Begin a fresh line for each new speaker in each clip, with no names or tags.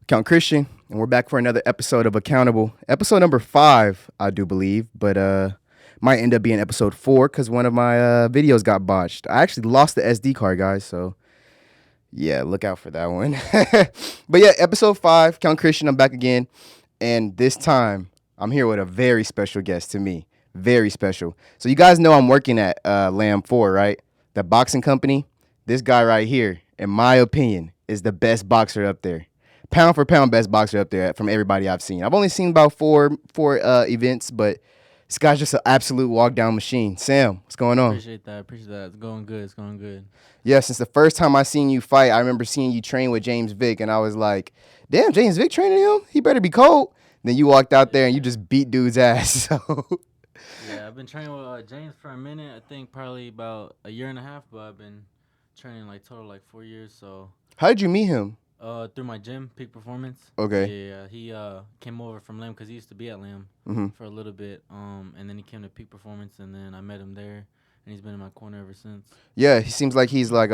Count Christian, and we're back for another episode of Accountable. Episode number 5, I do believe, but might end up being episode 4 because one of my videos got botched. I actually lost the SD card, guys, so yeah, look out for that one. But yeah, episode 5, Count Christian, I'm back again, and this time I'm here with a very special guest to me. Very special. So you guys know I'm working at Lamb 4, right? The boxing company. This guy right here, in my opinion, is the best boxer up there. Pound for pound, best boxer up there from everybody I've seen. I've only seen about four events, but this guy's just an absolute walk down machine. Sam, what's going on?
Appreciate that. Appreciate that. It's going good. It's going good.
Yeah, since the first time I seen you fight, I remember seeing you train with James Vick, and I was like, damn, James Vick training him? He better be cold. Then you walked out there and you just beat dude's ass. So
Yeah, I've been training with James for a minute. I think probably about a year and a half, but I've been training like total like 4 years. So
how did you meet him?
through my gym, Peak Performance.
Okay.
Yeah, he came over from Lamb because he used to be at Lamb
Mm-hmm.
for a little bit. And then he came to Peak Performance, and then I met him there, and he's been in my corner ever since.
Yeah, he seems like he's like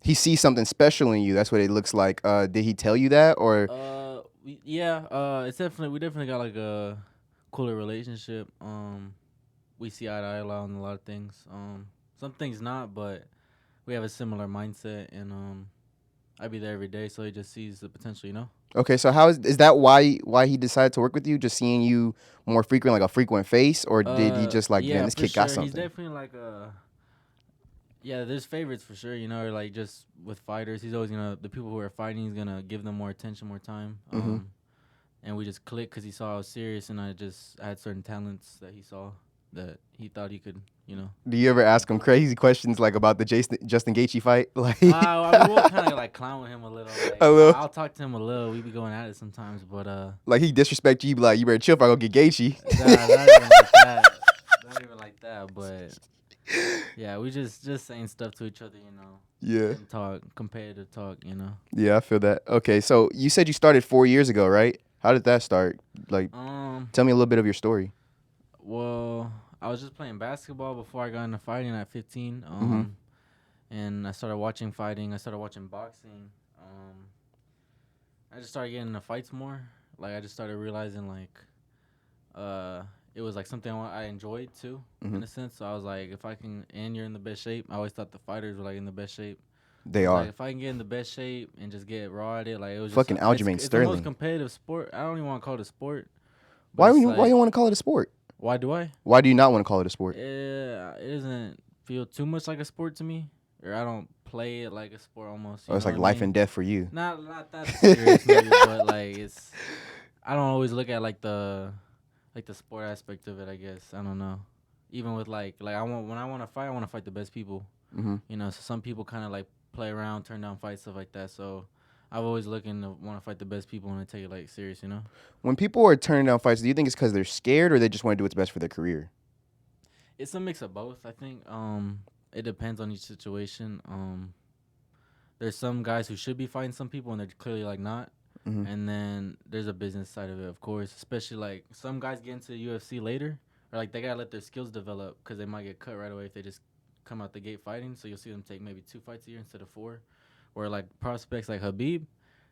he sees something special in you. That's what it looks like. Did he tell you that or?
It's we definitely got like a cooler relationship. We see eye to eye on a lot of things. Some things not, but we have a similar mindset, and I be there every day, so he just sees the potential.
Okay, so how is that why he decided to work with you? Just seeing you more frequent, like a frequent face, or did he just like, man,
Yeah,
this
for
kid got
sure. He's
something?
definitely like yeah. There's favorites for sure, or like just with fighters, he's always gonna the people who are fighting, he's gonna give them more attention, more time.
Mm-hmm.
And we just clicked because he saw I was serious, and I had certain talents that he saw that he thought he could.
Do you ever ask him crazy questions like about the Justin Gaethje fight? Like,
I mean, we'll kind of like clown with him a little. Like,
a little,
I'll talk to him a little. We be going at it sometimes, but
like he disrespect you, you be like, you better chill if I go get Gaethje.
nah, not even like that. Not even like that. But yeah, we just saying stuff to each other.
Yeah,
And talk, competitive talk.
yeah, I feel that. Okay, so you said you started 4 years ago, right? How did that start? Like, tell me a little bit of your story.
Well, I was just playing basketball before I got into fighting at 15.
Mm-hmm.
And I started watching fighting. I started watching boxing. I just started getting into fights more. Like I just started realizing it was like something I enjoyed too,
Mm-hmm.
in a sense. So I was like, if I can, and you're in the best shape. I always thought the fighters were like in the best shape.
They
I was
are.
like, if I can get in the best shape and just get raw at it, like it was
Fucking
just
Aljamain
it's the most
Sterling.
competitive sport. I don't even want to call it a sport. But
Why
it's
why you want to call it a sport?
why do I?
Why do you not want to call it a sport?
It doesn't feel too much like a sport to me, or I don't play it like a sport almost.
Oh, it's like life and death for you.
Not that serious, maybe, but like it's. I don't always look at like the sport aspect of it. I guess I don't know. Even with when I want to fight the best people.
Mm-hmm.
So some people kind of like play around, turn down fights, stuff like that. So I've always looking to want to fight the best people and I take it like serious.
When people are turning down fights, do you think it's because they're scared or they just want to do what's best for their career?
It's a mix of both. I think it depends on each situation. There's some guys who should be fighting some people and they're clearly like not.
Mm-hmm.
And then there's a business side of it, of course. Especially like some guys get into UFC later, or like they gotta let their skills develop because they might get cut right away if they just come out the gate fighting. So you'll see them take maybe 2 fights a year instead of 4. Or like prospects like Habib,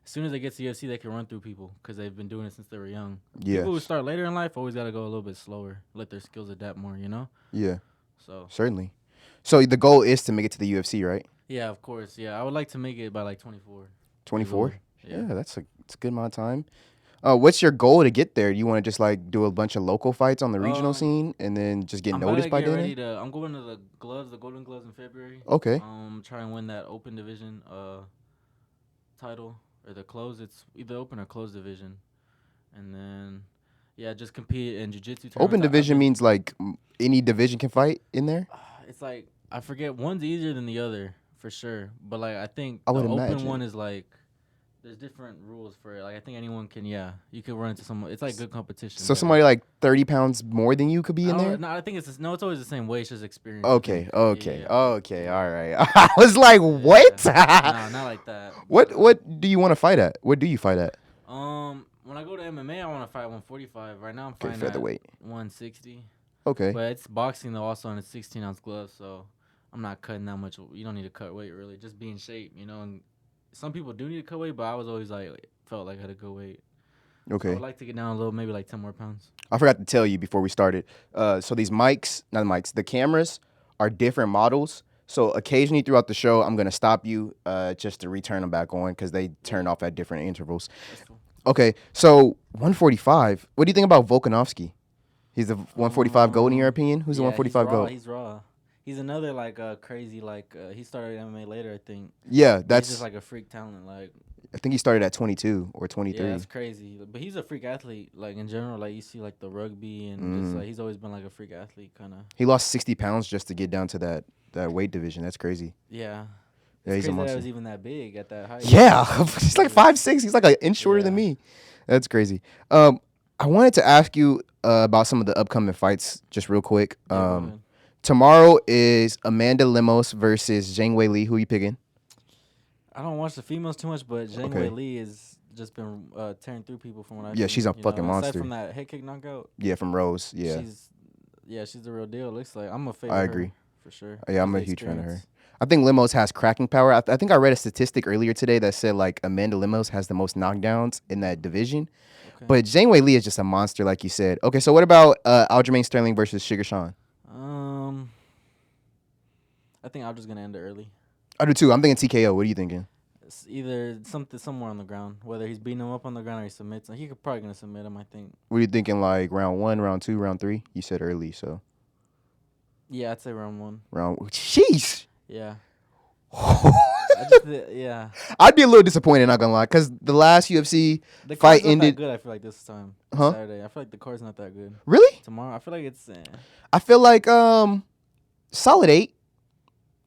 as soon as they get to UFC, they can run through people because they've been doing it since they were young.
Yeah.
People who start later in life always gotta go a little bit slower, let their skills adapt more.
Yeah.
So
Certainly. So the goal is to make it to the UFC, right?
yeah, of course. Yeah, I would like to make it by like 24.
24?
Yeah.
Yeah, it's a good amount of time. What's your goal to get there? You want to just like do a bunch of local fights on the regional scene and then just get
I'm
noticed by doing it?
I'm going to the Golden Gloves in February.
Okay.
Try and win that open division title or the close. It's either open or closed division, and then just compete in jiu-jitsu tournaments.
Open division means like any division can fight in there?
It's like I forget, one's easier than the other for sure, but like I think
I
the
would
open
imagine.
one is like there's different rules for it. Like I think anyone can. Yeah, you could run into someone. It's like good competition.
So
but
somebody like 30 pounds more than you could be in there?
No, I think it's it's always the same way. It's just experience.
Okay,
Yeah,
okay,
yeah.
okay, all right. I was like, what?
No, not like that.
What do you want to fight at? What do you fight at?
When I go to MMA, I want to fight 145. Right now, I'm
Okay,
fighting
featherweight.
at 160.
Okay.
But it's boxing though, also on a 16-ounce glove, so I'm not cutting that much. You don't need to cut weight really. Just be in shape, and some people do need to cut weight, but I was always like felt like I had to go weight. So I would
Okay.
like to get down a little, maybe like 10 more pounds.
I forgot to tell you before we started. So these mics, not the mics, the cameras are different models. So occasionally throughout the show, I'm gonna stop you just to return them back on because they turn off at different intervals.
That's cool.
Okay, so 145. What do you think about Volkanovski? He's the 145 GOAT in your opinion? Who's the
Yeah, he's
145
raw.
GOAT?
He's raw. He's another like crazy like he started MMA later, I think.
Yeah,
But he's just
that's.
like a freak talent. Like
I think he started at 22 or
yeah,
23.
that's crazy. But he's a freak athlete. Like in general, like you see like the rugby and just like he's always been like a freak athlete kind of.
He lost 60 pounds just to get down to that weight division. That's crazy.
Yeah.
Yeah,
It's
he's a
crazy that I
monster.
was even that big at that height.
Yeah, he's like 5'6". He's like an inch shorter than
Yeah.
me. That's crazy. I wanted to ask you about some of the upcoming fights, just real quick.
Yeah, go ahead.
Tomorrow is Amanda Lemos versus Zhang Wei Li. Who you picking?
I don't watch the females too much, but Zhang
Okay.
Wei Li has just been tearing through people from what I've
Yeah,
seen.
she's a
you know,
fucking monster.
Aside from that head kick knockout,
Yeah, from Rose. Yeah,
she's the real deal. It looks like I'm a favorite.
I agree.
For sure.
Yeah, I'm
Just
a
the
huge fan of her.
experience.
I think Lemos has cracking power. I think I read a statistic earlier today that said like Amanda Lemos has the most knockdowns in that division.
Okay.
But Zhang Wei Li is just a monster, like you said. Okay, so what about Aljamain Sterling versus Sugar Sean?
I think I'm just gonna end it early.
I do too. I'm thinking TKO. What are you thinking?
It's either somewhere on the ground, whether he's beating him up on the ground or he submits him. He could probably gonna submit him. I think.
What are you thinking? Like round 1, round 2, round 3? You said early, so
Yeah, I'd say round 1.
round. Jeez.
Yeah. I just, yeah.
I'd be a little disappointed, not gonna lie, because the last UFC
The
fight
card's not
ended.
that good. I feel like this time.
Huh?
Saturday. I feel like the card's not that good.
Really?
Tomorrow, I feel like it's.
I feel like solid 8.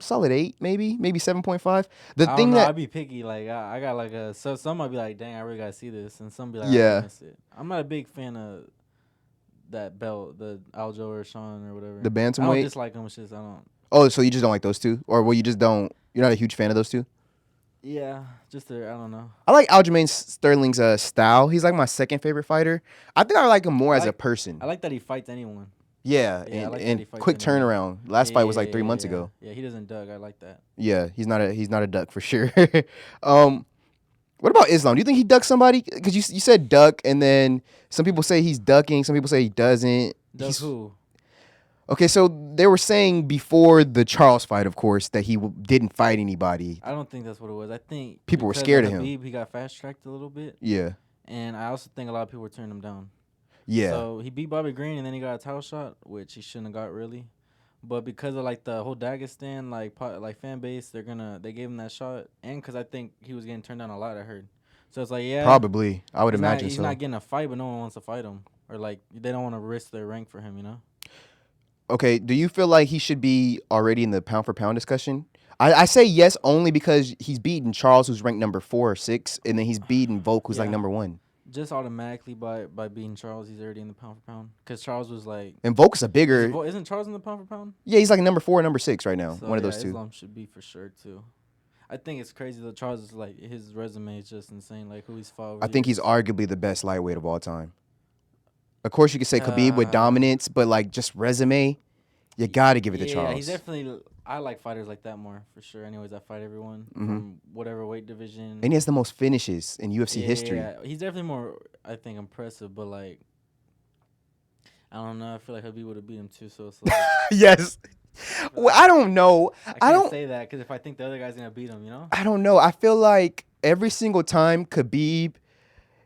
Solid 8, maybe 7.5. The
I
thing
don't know.
that
I'd be picky. Like I got like a. So some might be like, dang, I really gotta see this, and some be like,
Yeah.
I miss it. I'm not a big fan of that belt, the Aljo or Sean or whatever.
the
I don't
bantamweight.
dislike them. It's just I don't.
Oh, so you just don't like those two, or well, you just don't. You're not a huge fan of those two.
Yeah, just I don't know.
I like Aljamain Sterling's style. He's like my second favorite fighter. I think I like him more as a
like-
person.
I like that he fights anyone.
Yeah,
Yeah, I
and,
like that
and
he fights
quick
anyone.
turnaround. Last fight was like 3 months
yeah.
ago.
Yeah, he doesn't duck. I like that.
Yeah, he's not a duck for sure. What about Islam? Do you think he ducks somebody? Because you said duck, and then some people say he's ducking. Some people say he doesn't.
Duck
He's-
who?
Okay, so they were saying before the Charles fight, of course, that he didn't fight anybody.
I don't think that's what it was. I think
People were
because
scared of him.
Khabib, he got fast tracked a little bit,
Yeah,
and I also think a lot of people were turning him down.
yeah.
So he beat Bobby Green, and then he got a title shot, which he shouldn't have got really. But because of like the whole Dagestan like fan base, they gave him that shot, and because I think he was getting turned down a lot. I heard. So it's like
Probably. I would
he's
imagine
he's
so.
not getting a fight, but no one wants to fight him, or like they don't want to risk their rank for him. You know.
Okay, do you feel like he should be already in the pound for pound discussion? I say yes only because he's beaten Charles, who's ranked number 4 or 6, and then he's beaten Volk, who's like
Yeah.
number 1.
Just automatically by beating Charles, he's already in the pound for pound. Because Charles was like,
And Volk is a bigger.
isn't Charles in the pound for pound?
Yeah, he's like number 4 or number 6 right now.
So,
One of those two.
Islam should be for sure too. I think it's crazy that Charles is like his resume is just insane. Like who he's fought. over
I
the
think he's
years.
arguably the best lightweight of all time. Of course, you could say Khabib with dominance, but like just resume, you got to give it to Charles.
Yeah, he's definitely. I like fighters like that more for sure. Anyways, I fight everyone from whatever weight division.
And he has the most finishes in UFC history.
Yeah, he's definitely more. I think impressive, but like. I don't know. I feel like Khabib would have beat him too. So it's like
Yes. Well, I don't know.
I
don't
can't say that because if I think the other guy's gonna beat him, you know.
I don't know. I feel like every single time Khabib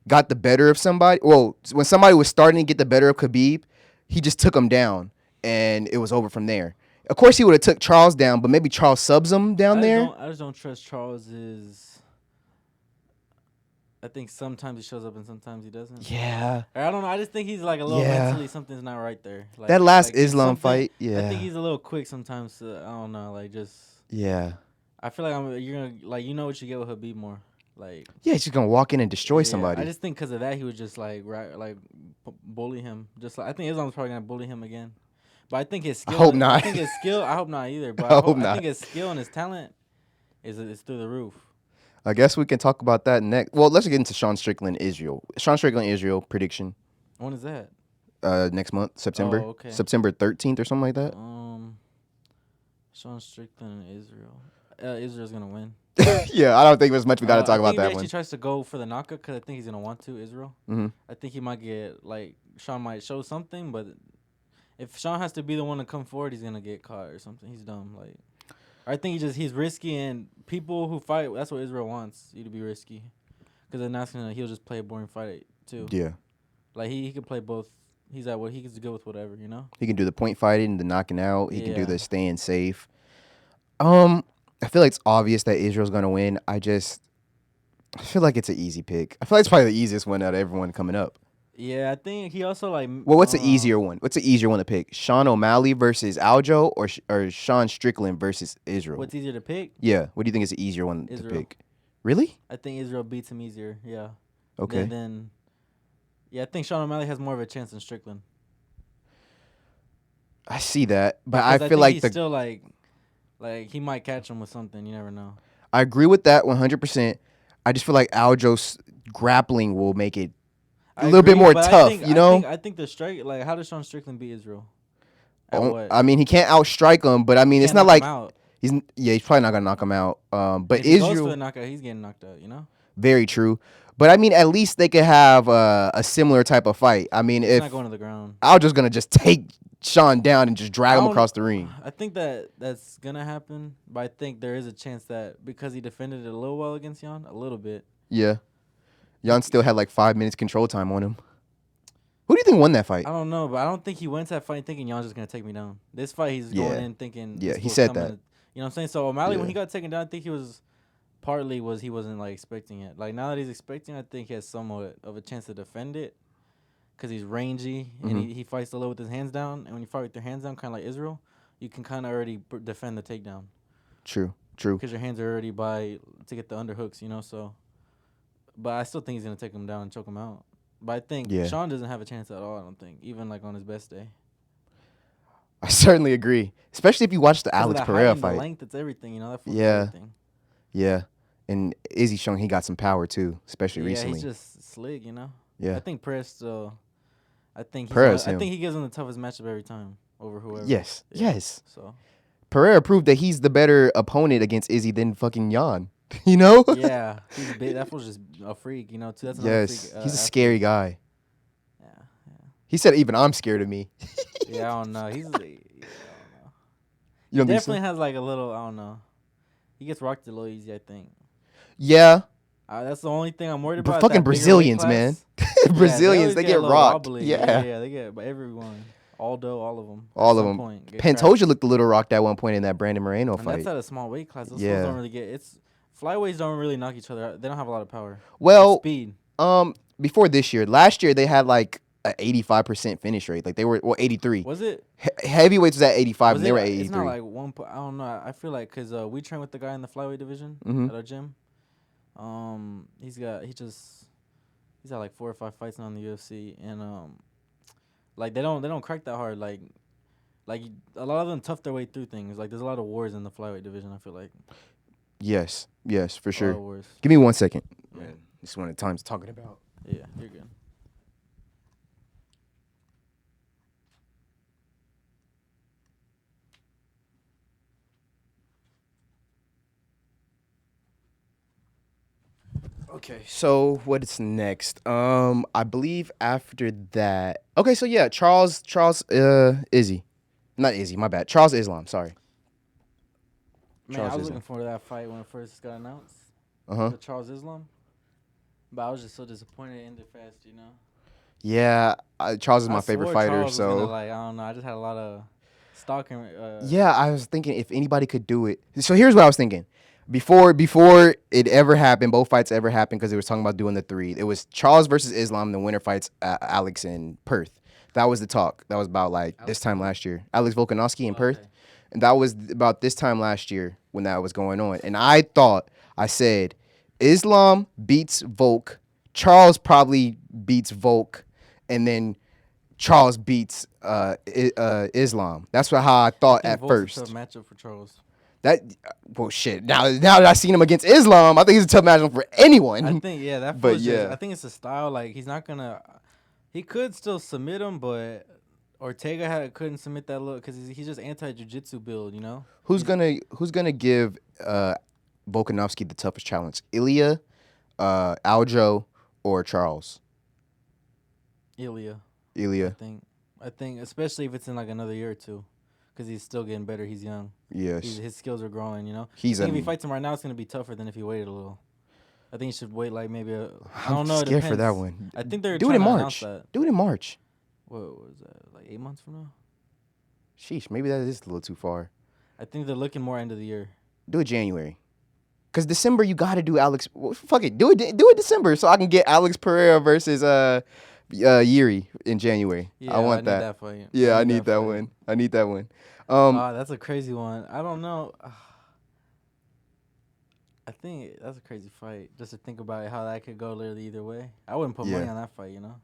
got the better of somebody, well, when somebody was starting to get the better of Khabib, he just took him down, and it was over from there. Of course, he would have took Charles down, but maybe Charles subs him down there.
I just don't trust Charles's. I think sometimes he shows up and sometimes he doesn't.
Yeah.
Or I don't know. I just think he's like a little
Yeah.
mentally something's not right there. Like,
That last
there's
Islam
something-
fight,
I
yeah.
think he's a little quick sometimes. I don't know. Like just.
Yeah.
I feel like you're gonna like what you get with Habib more. Like.
Yeah, he's just going to walk in and destroy
Yeah,
somebody.
I just think because of that he would just bully him. Just like I think Islam's probably gonna bully him again. But I think his skill.
hope not.
I think his skill. I hope not either. But
I
I,
hope
I
not.
think his skill and his talent is through the roof.
I guess we can talk about that next. Well, let's get into Sean Strickland, Israel. Sean Strickland, Israel prediction
When is that?
next month, September.
okay.
September 13th or something like that.
Sean Strickland in Israel. Israel's gonna win.
Yeah, I don't think there's much we got to talk about
I think
that
he
one.
actually tries to go for the knockout because I think he's gonna want to Israel.
Mm-hmm.
I think he might get like Sean might show something, but if Sean has to be the one to come forward, he's gonna get caught or something. He's dumb. Like I think he's risky, and people who fight, that's what Israel wants you to be risky, because then he'll just play a boring fight too.
Yeah.
Like he could play both. He's at what he's good with whatever, you know.
He can do the point fighting, the knocking out. He can do
Yeah.
the staying safe. I feel like it's obvious that Israel's gonna win. I feel like it's an easy pick. I feel like it's probably the easiest one out of everyone coming up.
Yeah, I think he also like.
Well, what's the easier one? What's the easier one to pick? Sean O'Malley versus Aljo or Sean Strickland versus Israel?
What's easier to pick?
Yeah. What do you think is the easier one
Israel.
to pick? Really?
I think Israel beats him easier. Yeah.
Okay.
Then, I think Sean O'Malley has more of a chance than Strickland.
I see that, but
Because
I feel
think
like
he's still like he might catch him with something. You never know.
I agree with that 100%. I just feel like Aljo's grappling will make it a little bit more tough, you know?
I think the strike, like, how does Sean Strickland beat Israel?
I mean, he can't outstrike him, but I mean, it's not like he's probably not gonna knock him out. But
if he goes
Israel,
for the knockout, he's getting knocked out. You know.
very true. But I mean, at least they could have a similar type of fight. I mean,
He's
if
not going to the ground,
Aljo's gonna just take Sean down and just drag him across the ring.
I think that's gonna happen, but I think there is a chance that because he defended it a little well against Jan, a little bit.
Yeah, Jan still had like 5 minutes control time on him. Who do you think won that fight?
I don't know, but I don't think he went to that fight thinking Jan's just gonna take me down. This fight, he's going in thinking.
Yeah,
this
he
fool's
said
coming
that.
You know what I'm saying? So O'Malley, when
Yeah.
he got taken down, I think he wasn't like expecting it. Like now that he's expecting, I think he has somewhat of a chance to defend it, because he's rangy and he fights a little with his hands down. And when you fight with your hands down, kind of like Israel, you can kind of already defend the takedown.
True.
Because your hands are already to get the underhooks, you know. So, but I still think he's gonna take him down and choke him out. But I think Sean doesn't have a chance at all. I don't think, even like on his best day.
I certainly agree, especially if you watch the Alex
Of
Pereira
the
fight.
length, it's everything, you know. That everything.
Yeah, and Izzy's showing he got some power too, especially recently.
He's just slick, you know.
Yeah,
I think Pereira's still. I think he gives him the toughest matchup every time over whoever.
Yes.
So
Pereira proved that he's the better opponent against Izzy than fucking Jan. You know?
Yeah, he's big. That was just a freak, you know. Too. That's another freak,
He's a scary guy.
Yeah.
He said even I'm scared of me.
Yeah, I don't know. I don't know.
You don't think
definitely
so?
has like a little. I don't know. He gets rocked a little easy, I think.
Yeah.
That's the only thing I'm worried
But
about.
fucking Brazilians, man. Brazilians, they get rocked.
Wobbly.
Yeah,
they get. But everyone, Aldo, all of them.
all of them. Pantoja looked a little rocked at one point in that Brandon Moreno
and
fight.
that's at a small weight class. Those fools don't really get. Flyweights don't really knock each other out. They don't have a lot of power.
Well,
speed.
Before this year, last year they had like an 85% finish rate. Like they were 83.
Was it?
Heavyweights was at 85 and they were at 83.
It's not like one. I don't know. I feel like because we train with the guy in the flyweight division at our gym. He's got like 4 or 5 fights now in the UFC, and like they don't crack that hard. Like a lot of them tough their way through things. Like there's a lot of wars in the flyweight division. I feel like.
Yes, for sure.
Wars.
Give me 1 second.
Yeah.
Man, this is one of the times talking about.
Yeah, you're good.
Okay, so what's next? I believe after that. Okay, so yeah, Charles Izzy. Not Izzy, my bad. Charles Islam, sorry.
Man, I was looking forward to that fight when it first got announced.
Uh-huh.
The Charles Islam. But I was just so disappointed it ended fast, you know?
Yeah, Charles is my favorite fighter,
Charles was gonna,
so
I don't know, I just had a lot of stock in
yeah, I was thinking if anybody could do it. So here's what I was thinking. Before it ever happened, both fights ever happened, because they was talking about doing the 3. It was Charles versus Islam. The winner fights Alex in Perth. That was the talk. That was about like this time last year. Alex Volkanovski in Perth, and that was about this time last year when that was going on. And I said, Islam beats Volk. Charles probably beats Volk, and then Charles beats Islam. That's how I thought at first.
Tough matchup for Charles.
Shit. Now that I seen him against Islam, I think he's a tough matchup for anyone.
I think I think it's a style. Like he's not gonna. He could still submit him, but couldn't submit that look because he's just anti-jiu-jitsu build, you know?
Who's gonna give Volkanovski the toughest challenge? Ilya, Aljo, or Charles?
Ilya, I
Ilya.
think. I think, especially if it's in like another year or two, because he's still getting better. He's young.
Yes.
His skills are growing, you know?
He's
I think if he fights him right now, it's going to be tougher than if he waited a little. I think he should wait like maybe I don't know.
I'm
It
scared for that
depends.
one.
I think they're
Do it
trying
in
to announce
March.
that.
Do it in March.
What was that? Like 8 months from now?
Sheesh, maybe that is a little too far.
I think they're looking more end of the year.
Do it January. Cause December you gotta do Alex. Well, fuck it, do it December so I can get Alex Pereira versus Yuri in January.
Yeah,
I want
need
that.
that fight.
Yeah, I need that
fight.
one. I need that one.
That's a crazy one. I don't know. I think that's a crazy fight. Just to think about it, how that could go literally either way. I wouldn't put money on that fight, you know.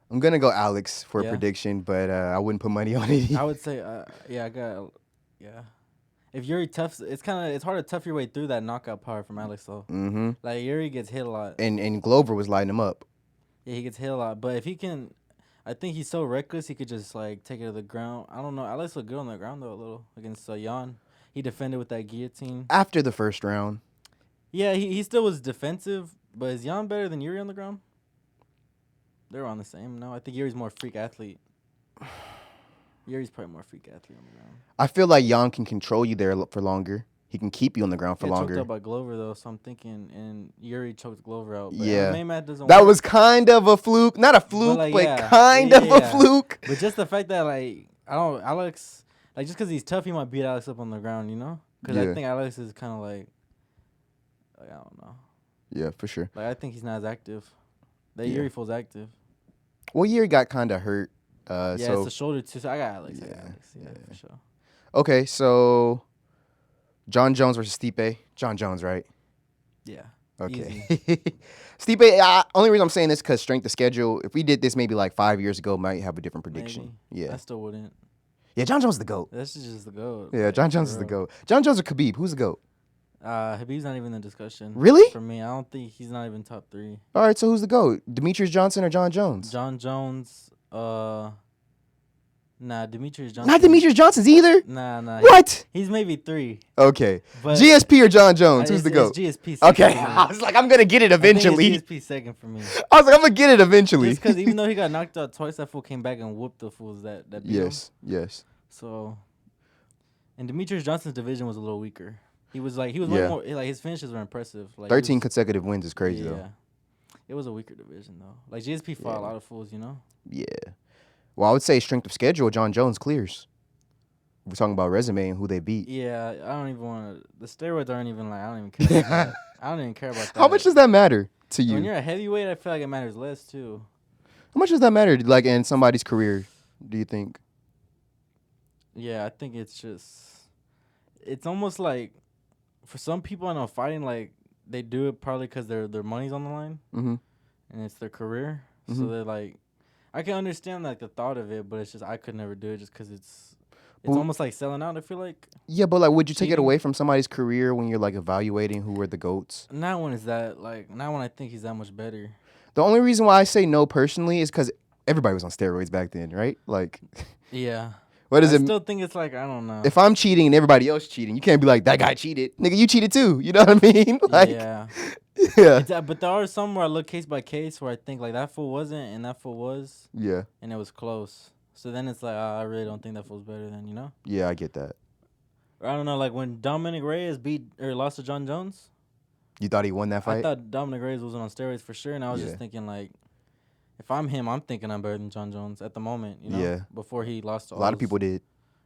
I'm gonna go Alex for a
Yeah.
prediction, but I wouldn't put money on it.
I would say, I got, yeah. If Yuri toughs, it's hard to tough your way through that knockout power from Alex though.
Mm-hmm.
Like Yuri gets hit a lot.
And Glover was lighting him up.
Yeah, he gets hit a lot. But if he can, I think he's so reckless he could just like take it to the ground. I don't know. Alex looked good on the ground though a little against Jan. He defended with that guillotine.
After the first round.
Yeah, he still was defensive, but is Jan better than Yuri on the ground? They're on the same. No, I think Yuri's more freak athlete. Yuri's probably more freak athlete on the ground.
I feel like Jan can control you there for longer. He can keep you on the ground for longer.
Choked out by Glover though, so I'm thinking, and Yuri choked Glover out. But
Yeah,
MMA doesn't
that
work.
was kind of a fluke, not a fluke, but,
like, yeah.
kind of a
Yeah.
fluke.
But just the fact that like Alex, like just because he's tough, he might beat Alex up on the ground, you know? Because
Yeah.
I think Alex is kind of like I don't know.
Yeah, for sure.
Like I think he's not as active. That
Yeah.
Yuri feels active.
Well, Yuri got kind of hurt.
Yeah,
So
it's the shoulder too. So I got Alex.
Yeah,
For sure.
okay, so John Jones versus Stipe. John Jones, right?
Yeah.
Okay. Stipe, only reason I'm saying this because strength of schedule. If we did this maybe like 5 years ago, might have a different prediction.
Maybe.
Yeah.
I still wouldn't.
Yeah, John Jones is the GOAT.
That's just the goat.
Yeah,
like,
John
for
Jones is the
real.
GOAT. John Jones or Khabib? Who's the GOAT?
Habib's not even in the discussion.
Really?
For me, I don't think he's not even top 3.
All right, so who's the GOAT? Demetrius Johnson or John Jones?
John Jones. Nah, Demetrius Johnson.
Not Demetrius Johnson's either.
Nah.
What?
He's maybe 3.
Okay.
But
GSP or John Jones? Who's the GOAT?
It's GSP. Second
Okay.
for me.
I was like, I'm gonna get it
I think
eventually.
it's GSP second for me.
I was like, I'm gonna get it eventually.
Just because even though he got knocked out twice, that fool came back and whooped the fools that beat him.
Yes.
So, and Demetrius Johnson's division was a little weaker. He was way
Yeah.
more like his finishes were impressive. Like
13 consecutive wins is crazy
yeah.
though.
It was a weaker division though. Like GSP fought a lot of fools, you know.
Yeah. Well, I would say strength of schedule, John Jones clears. We're talking about resume and who they beat.
Yeah, I don't even want to. The steroids aren't even like I don't even care. About that. I don't even care about that.
How much does that matter to you?
When you're a heavyweight, I feel like it matters less too.
How much does that matter, like in somebody's career? Do you think?
Yeah, I think it's almost like for some people I know fighting like they do it probably because their money's on the line
Mm-hmm.
and it's their career. So
Mhm.
they're like, I can understand like the thought of it, but it's just I could never do it just because it's
Well-
almost like selling out. I feel like
Yeah, but like, would you take it
Cheating?
away from somebody's career when you're like evaluating who were the GOATs?
not when it's that like not when I think he's that much better.
The only reason why I say no personally is because everybody was on steroids back then, right? Like,
Yeah,
what is
I
it?
still think it's like I don't know.
If I'm cheating and everybody else cheating, you can't be like, that guy cheated. Nigga, you cheated too. You know what I mean? Like,
yeah,
yeah.
but there are some where I look case by case where I think like that fool wasn't and that fool was
Yeah.
and it was close. So then it's like I really don't think that fool's better than you know.
Yeah, I get that.
Or I don't know, like when Dominic Reyes beat or lost to John Jones,
You thought he won that
I
fight?
thought Dominic Reyes wasn't on steroids for sure, and I was
Yeah.
just thinking like, if I'm him, I'm thinking I'm better than John Jones at the moment, you know.
Yeah.
Before he lost to
A lot of people did.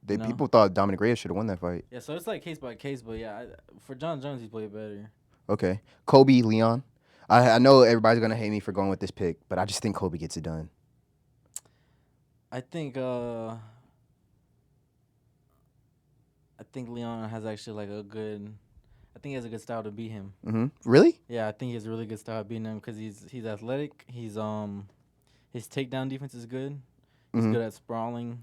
you know?
People thought Dominic Reyes should have won that fight.
Yeah, so it's like case by case, but yeah, for John Jones, he's way better.
Okay. Kobe, Leon. I know everybody's going to hate me for going with this pick, but I just think Kobe gets it done.
I think Leon has actually like a good. I think he has a good style to beat him.
Mm-hmm. Really?
Yeah, I think he has a really good style of beating him because he's athletic. His takedown defense is good. He's
Mhm.
good at sprawling.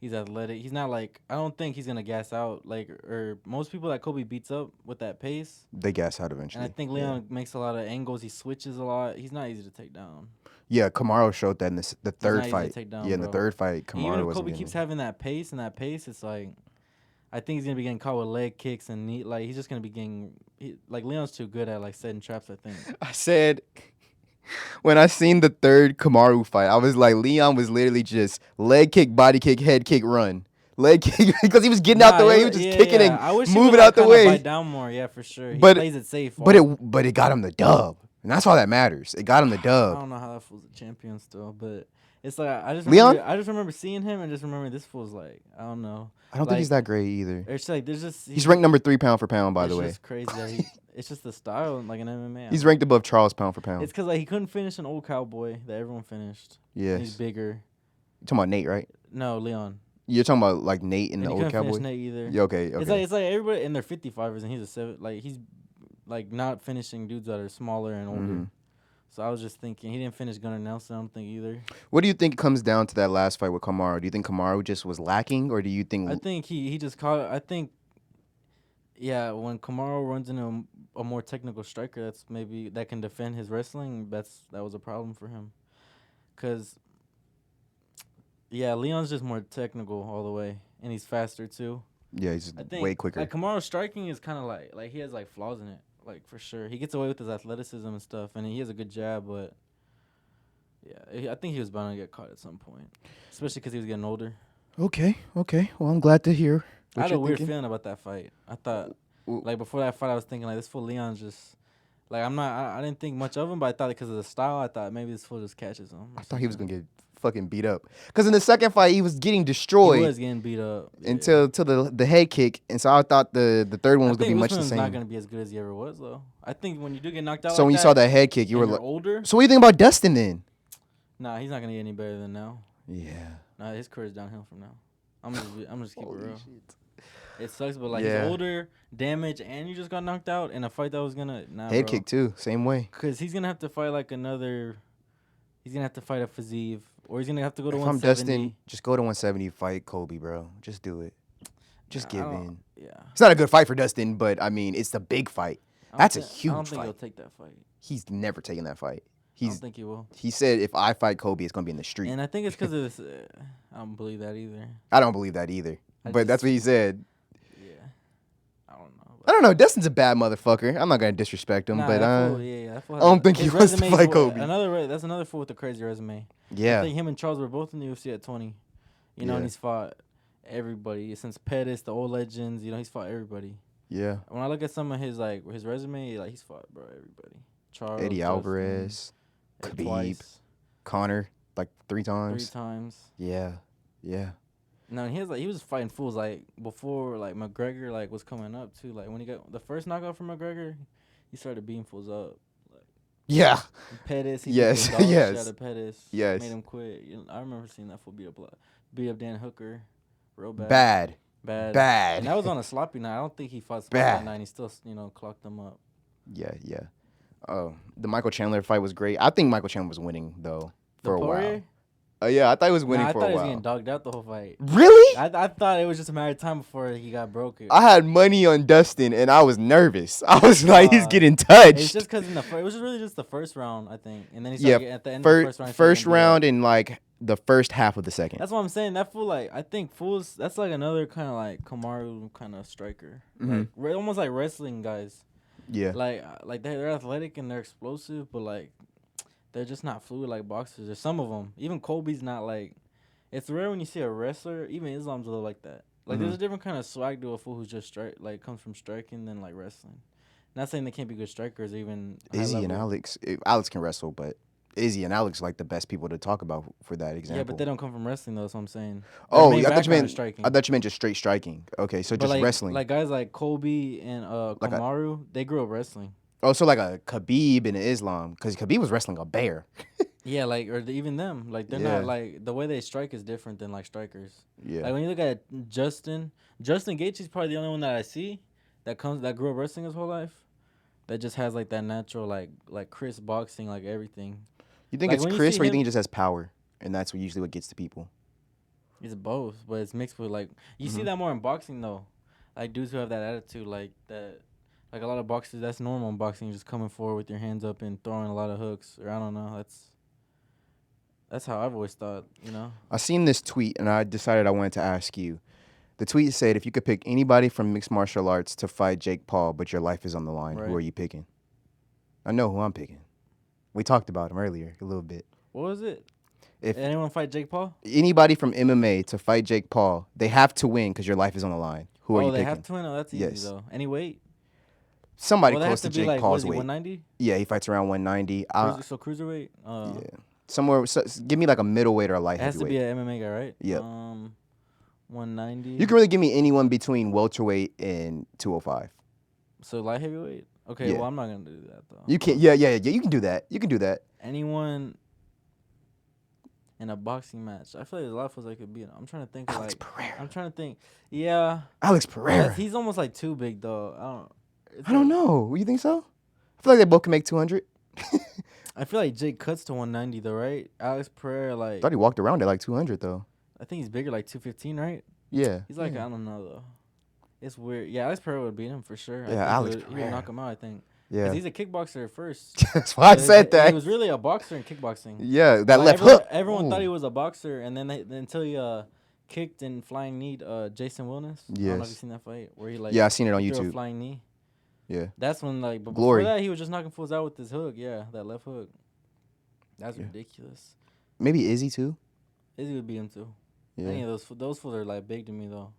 He's athletic. He's not like I don't think he's gonna gas out like or most people that Kobe beats up with that pace.
They gas out
And I
eventually.
think
Yeah.
Leon makes a lot of angles. He switches a lot. He's not easy to take down.
Yeah, Kamaru showed that in the
He's
third
not easy to
fight.
take down,
Yeah, in the
bro.
third fight,
And even
Kamaru
if
wasn't
Kobe
getting
keeps
it.
having that pace and that pace, it's like I think he's gonna be getting caught with leg kicks and knee. Like he's just gonna be getting like Leon's too good at like setting traps. I think.
I said when I seen the third Kamaru fight, I was like, Leon was literally just leg kick, body kick, head kick, run. Leg kick because he was getting out the way. He was just kicking and
I wish he
moving
would
out
like
the
kind of bite
way.
down more. Yeah, for sure. He
But
plays it safe.
but it got him the dub, and that's all that matters. It got him the
I
dub.
don't know how that fool's a champion still, but it's like
Leon?
I just remember seeing him and just remember this fool's like I don't know.
I don't think he's that great either.
It's like there's just
He's ranked number 3 pound for pound, by the way.
It's just crazy that he. It's just the style like an MMA.
He's ranked above Charles pound for pound.
It's because like he couldn't finish an old cowboy that everyone finished.
Yes.
He's bigger.
You're talking about Nate, right?
No, Leon.
You're talking about like Nate and
And
the
he
old
couldn't
cowboy.
finish Nate either.
Yeah, okay.
It's like everybody and they're 55ers and he's a 7. Like he's like not finishing dudes that are smaller and older.
Mhm.
So I was just thinking he didn't finish Gunnar Nelson. I don't think either.
What do you think comes down to that last fight with Kamaru? Do you think Kamaru just was lacking, or do you think?
I think he just caught. I think. Yeah, when Kamaru runs into a more technical striker, that's maybe that can defend his wrestling. That was a problem for him, cause yeah, Leon's just more technical all the way, and he's faster too.
Yeah, he's
I think
way quicker.
Like Kamaru's striking is kind of like he has like flaws in it, like for sure. He gets away with his athleticism and stuff, and he has a good jab, but yeah, I think he was bound to get caught at some point, especially because he was getting older.
Okay. Well, I'm glad to hear.
I had a weird feeling about that fight. I thought,
W-
like before that fight, I was thinking like this fool Leon's just, like I didn't think much of him, but I thought because of the style, I thought maybe this fool just catches him.
I thought he was gonna get fucking beat up. Cause in the second fight, he was getting destroyed.
He was getting beat up
until the head kick, and so I thought the third one was gonna be much the
Usman's
same.
not gonna be as good as he ever was though. I think when you do get knocked out,
So
like
when you saw that head kick, you were
and you're
like,
older.
so what do you think about Dustin then?
Nah, he's not gonna get any better than now.
Yeah.
Nah, his career's downhill from now. I'm just keep it
Holy
real.
shit.
It sucks, but like
Yeah.
he's older, damaged, and you just got knocked out in a fight that was gonna
Head
bro.
kick too, same way.
Cause he's gonna have to fight like another. He's gonna have to fight a Fazeev, or he's gonna have to go to
If I'm
170.
Dustin, just go to 170, fight Kobe, bro. Just do it. Just give in.
Yeah.
It's not a good fight for Dustin, but I mean, it's the big fight. That's a
I don't
huge
think he'll
fight.
take that fight.
He's never taken that fight.
I don't think he will.
He said if I fight Kobe, it's gonna be in the street.
And I think it's because of this. I don't believe that either.
I don't believe that either.
I
But that's
just-
what he said.
Yeah. I don't know.
I don't know. Dustin's a bad motherfucker. I'm not gonna disrespect him,
Nah,
but
that fool, that fool
I don't think he
his
wants to
resume's
fight Kobe.
That's another fool with a crazy resume. I
yeah.
think him and Charles were both in the UFC at 20. You know,
Yeah.
and he's fought everybody since Pettis, the old legends. You know, he's fought everybody.
Yeah.
When I look at some of his resume, like he's fought everybody. Charles,
Eddie
Justin,
Alvarez, Khabib,
twice,
Connor, like 3
3
times.
times.
Yeah. Yeah.
No, and he was fighting fools like before like McGregor like was coming up too. Like when he got the first knockout from McGregor, he started beating fools up.
Yeah.
Pettis, he
Yes,
beat the dog shit
yes,
out of Pettis.
yes.
Made him quit. I remember seeing that fool beat up Dan Hooker, real bad.
Bad.
And that was on a sloppy night. I don't think he fought sloppy
Bad.
that night. He still clocked them up.
Yeah. Oh, the Michael Chandler fight was great. I think Michael Chandler was winning though for a
Poirier?
while. Yeah, I thought he was winning
I
for
thought
a
he was
while.
getting dogged out the whole fight.
Really?
I thought it was just a matter of time before he got broken.
I had money on Dustin, and I was nervous. I was like, he's getting touched.
It's just because it was just really just the first round, I think, and then he
Yeah,
started at the end of the first round. he started
first
getting beat up.
round and like the first half of the second.
That's what I'm saying. That fool, like, I think fools. That's like another kind of like Kamaru kind of striker,
Mhm.
like almost like wrestling guys.
Yeah.
Like they're athletic and they're explosive, but like they're just not fluid like boxers. Or some of them, even Kobe's not like. It's rare when you see a wrestler, even Islam's a little like that. Like there's a different kind of swag to a fool who's just comes from striking than like wrestling. Not saying they can't be good strikers, or even
Izzy and
high-level.
Alex can wrestle, but Izzy and Alex are like the best people to talk about for that example.
Yeah, but they don't come from wrestling though. That's what I'm saying.
Oh,
Their main
I thought you
background
meant
is striking.
I thought you meant just straight striking. Okay, so
But
just
like,
wrestling.
Like guys like Kobe and
Like a-
Kamaru, they grew up wrestling.
Oh, so like a Khabib and an Islam, because Khabib was wrestling a bear.
Yeah, like even them, like they're
Yeah.
not like the way they strike is different than like strikers.
Yeah.
Like when you look at Justin Gaethje's probably the only one that I see that grew up wrestling his whole life, that just has like that natural like crisp boxing, like everything.
You think
like,
it's
when you
Chris,
see
or you
him-
think he just has power, and that's usually what gets to people?
It's both, but it's mixed with like you see
Mhm.
that more in boxing though, like dudes who have that attitude like that, like a lot of boxers. That's normal in boxing, just coming forward with your hands up and throwing a lot of hooks. Or I don't know. That's how I've always thought. You know.
I seen this tweet and I decided I wanted to ask you. The tweet said, if you could pick anybody from mixed martial arts to fight Jake Paul, but your life is on the line, who
Right.
are you picking? I know who I'm picking. We talked about him earlier a little bit.
What was it?
If
Anyone fight Jake Paul?
anybody from MMA to fight Jake Paul, they have to win because your life is on the line. Who are you
they
picking?
have to win. Oh, that's easy
Yes.
though. Any weight?
Somebody
Well, they have
close
to
to
be
Jake
like what
Paul's
is he?
weight.
190.
Yeah, he fights around 190.
So cruiserweight.
Yeah, somewhere. So, give me like a middleweight or a light
It has to be
heavyweight.
an MMA guy, right?
Yep.
190.
You can really give me anyone between welterweight and 205.
So light heavyweight. Okay,
Yeah.
well I'm not gonna do that though.
You can. Yeah. You can do that. You can do that.
Anyone in a boxing match. I feel like there's a lot of folks I could beat. I'm trying to think.
Alex
Like
Pereira.
I'm trying to think. Yeah.
Alex Pereira.
He's almost like too big though.
I don't know. You think so? I feel like they both can make 200.
I feel like Jake cuts to 190 though, right? Alex Pereira, like
Thought he walked around at like 200 though.
I think he's bigger, like 215, right?
Yeah.
He's like
yeah.
I don't know though. It's weird. Yeah, Alex Pereira would beat him for sure. I think
Alex
he would
Pereira.
knock him out. I think.
Yeah.
'Cause he's a kickboxer at first.
That's why I said that.
He was really a boxer in kickboxing.
Yeah, that
Like,
left hook.
Everyone thought
Ooh.
he was a boxer, and then until he kicked and flying kneed Jason Wilness. I don't know if
Yes.
you've seen that fight where he
Yeah, I seen it on
threw a
YouTube.
flying knee.
Yeah.
That's when but
Glory.
before that he was just knocking fools out with his hook. Yeah, that left hook. That's
Yeah.
ridiculous.
Maybe Izzy too.
Izzy would beat him too.
Yeah.
Any of those fools are like big to me though,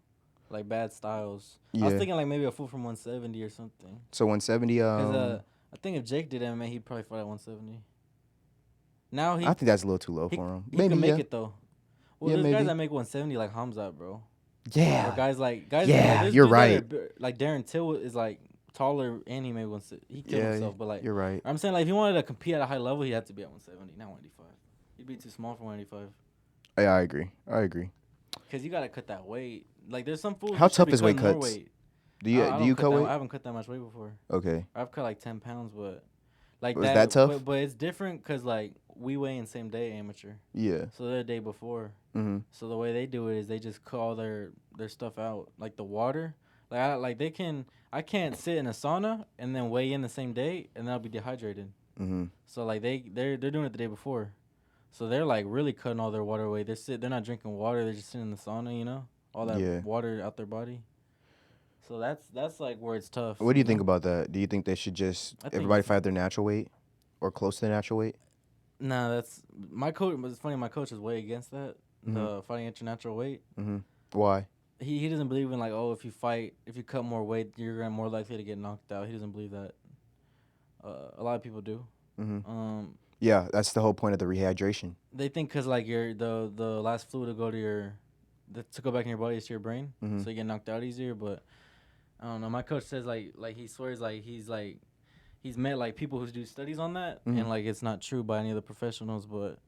like bad styles. I
Yeah.
was thinking like maybe a fool from 170 or something.
So 170.
'Cause, I think if Jake did MMA, he'd probably fight at 170. Now
I think that's a little too low
he,
for him.
he
Maybe
can make
yeah.
it though. Well,
Yeah,
there's
maybe.
guys that make 170 like Hamzat, bro.
Yeah.
Or guys like
Yeah,
there's
you're
dudes that
right.
are like Darren Till is like taller and he made 170. He killed himself, but like
You're right.
I'm saying like if he wanted to compete at a high level, he had to be at 170, not 185. He'd be too small for 185.
Yeah, I agree.
Cause you gotta cut that weight. Like there's some fools.
How
who should
tough
be
is weight
cutting more
cuts?
weight.
Do you
I
do you
don't
cut
that-
weight?
I haven't cut that much weight before.
Okay.
I've cut like 10 pounds, but like
Was that tough?
But it's different because like we weigh in same day amateur,
Yeah.
so they're the day before.
Mhm.
So the way they do it is they just cut all their stuff out, like the water. I can't sit in a sauna and then weigh in the same day and then I'll be dehydrated.
Mhm.
So like they're doing it the day before, so they're like really cutting all their water away. They're not drinking water. They're just sitting in the sauna, you know, all that
Yeah.
water out their body. So that's like where it's tough.
What do you
know?
think about that? Do you think they should just
I think
everybody
it's-
fight their natural weight or close to their natural weight?
Nah, that's my coach. It's funny. My coach is way against that. The
Mhm.
fighting at your natural weight.
Mhm. Why?
He doesn't believe in like if you cut more weight, you're more likely to get knocked out. He doesn't believe that. A lot of people do.
Mhm. Yeah, that's the whole point of the rehydration.
They think because like the last fluid to go to to go back in your body is to your brain,
Mhm.
so you get knocked out easier. But I don't know. My coach says like he swears he's met like people who do studies on that,
Mhm.
and like it's not true by any of the professionals. But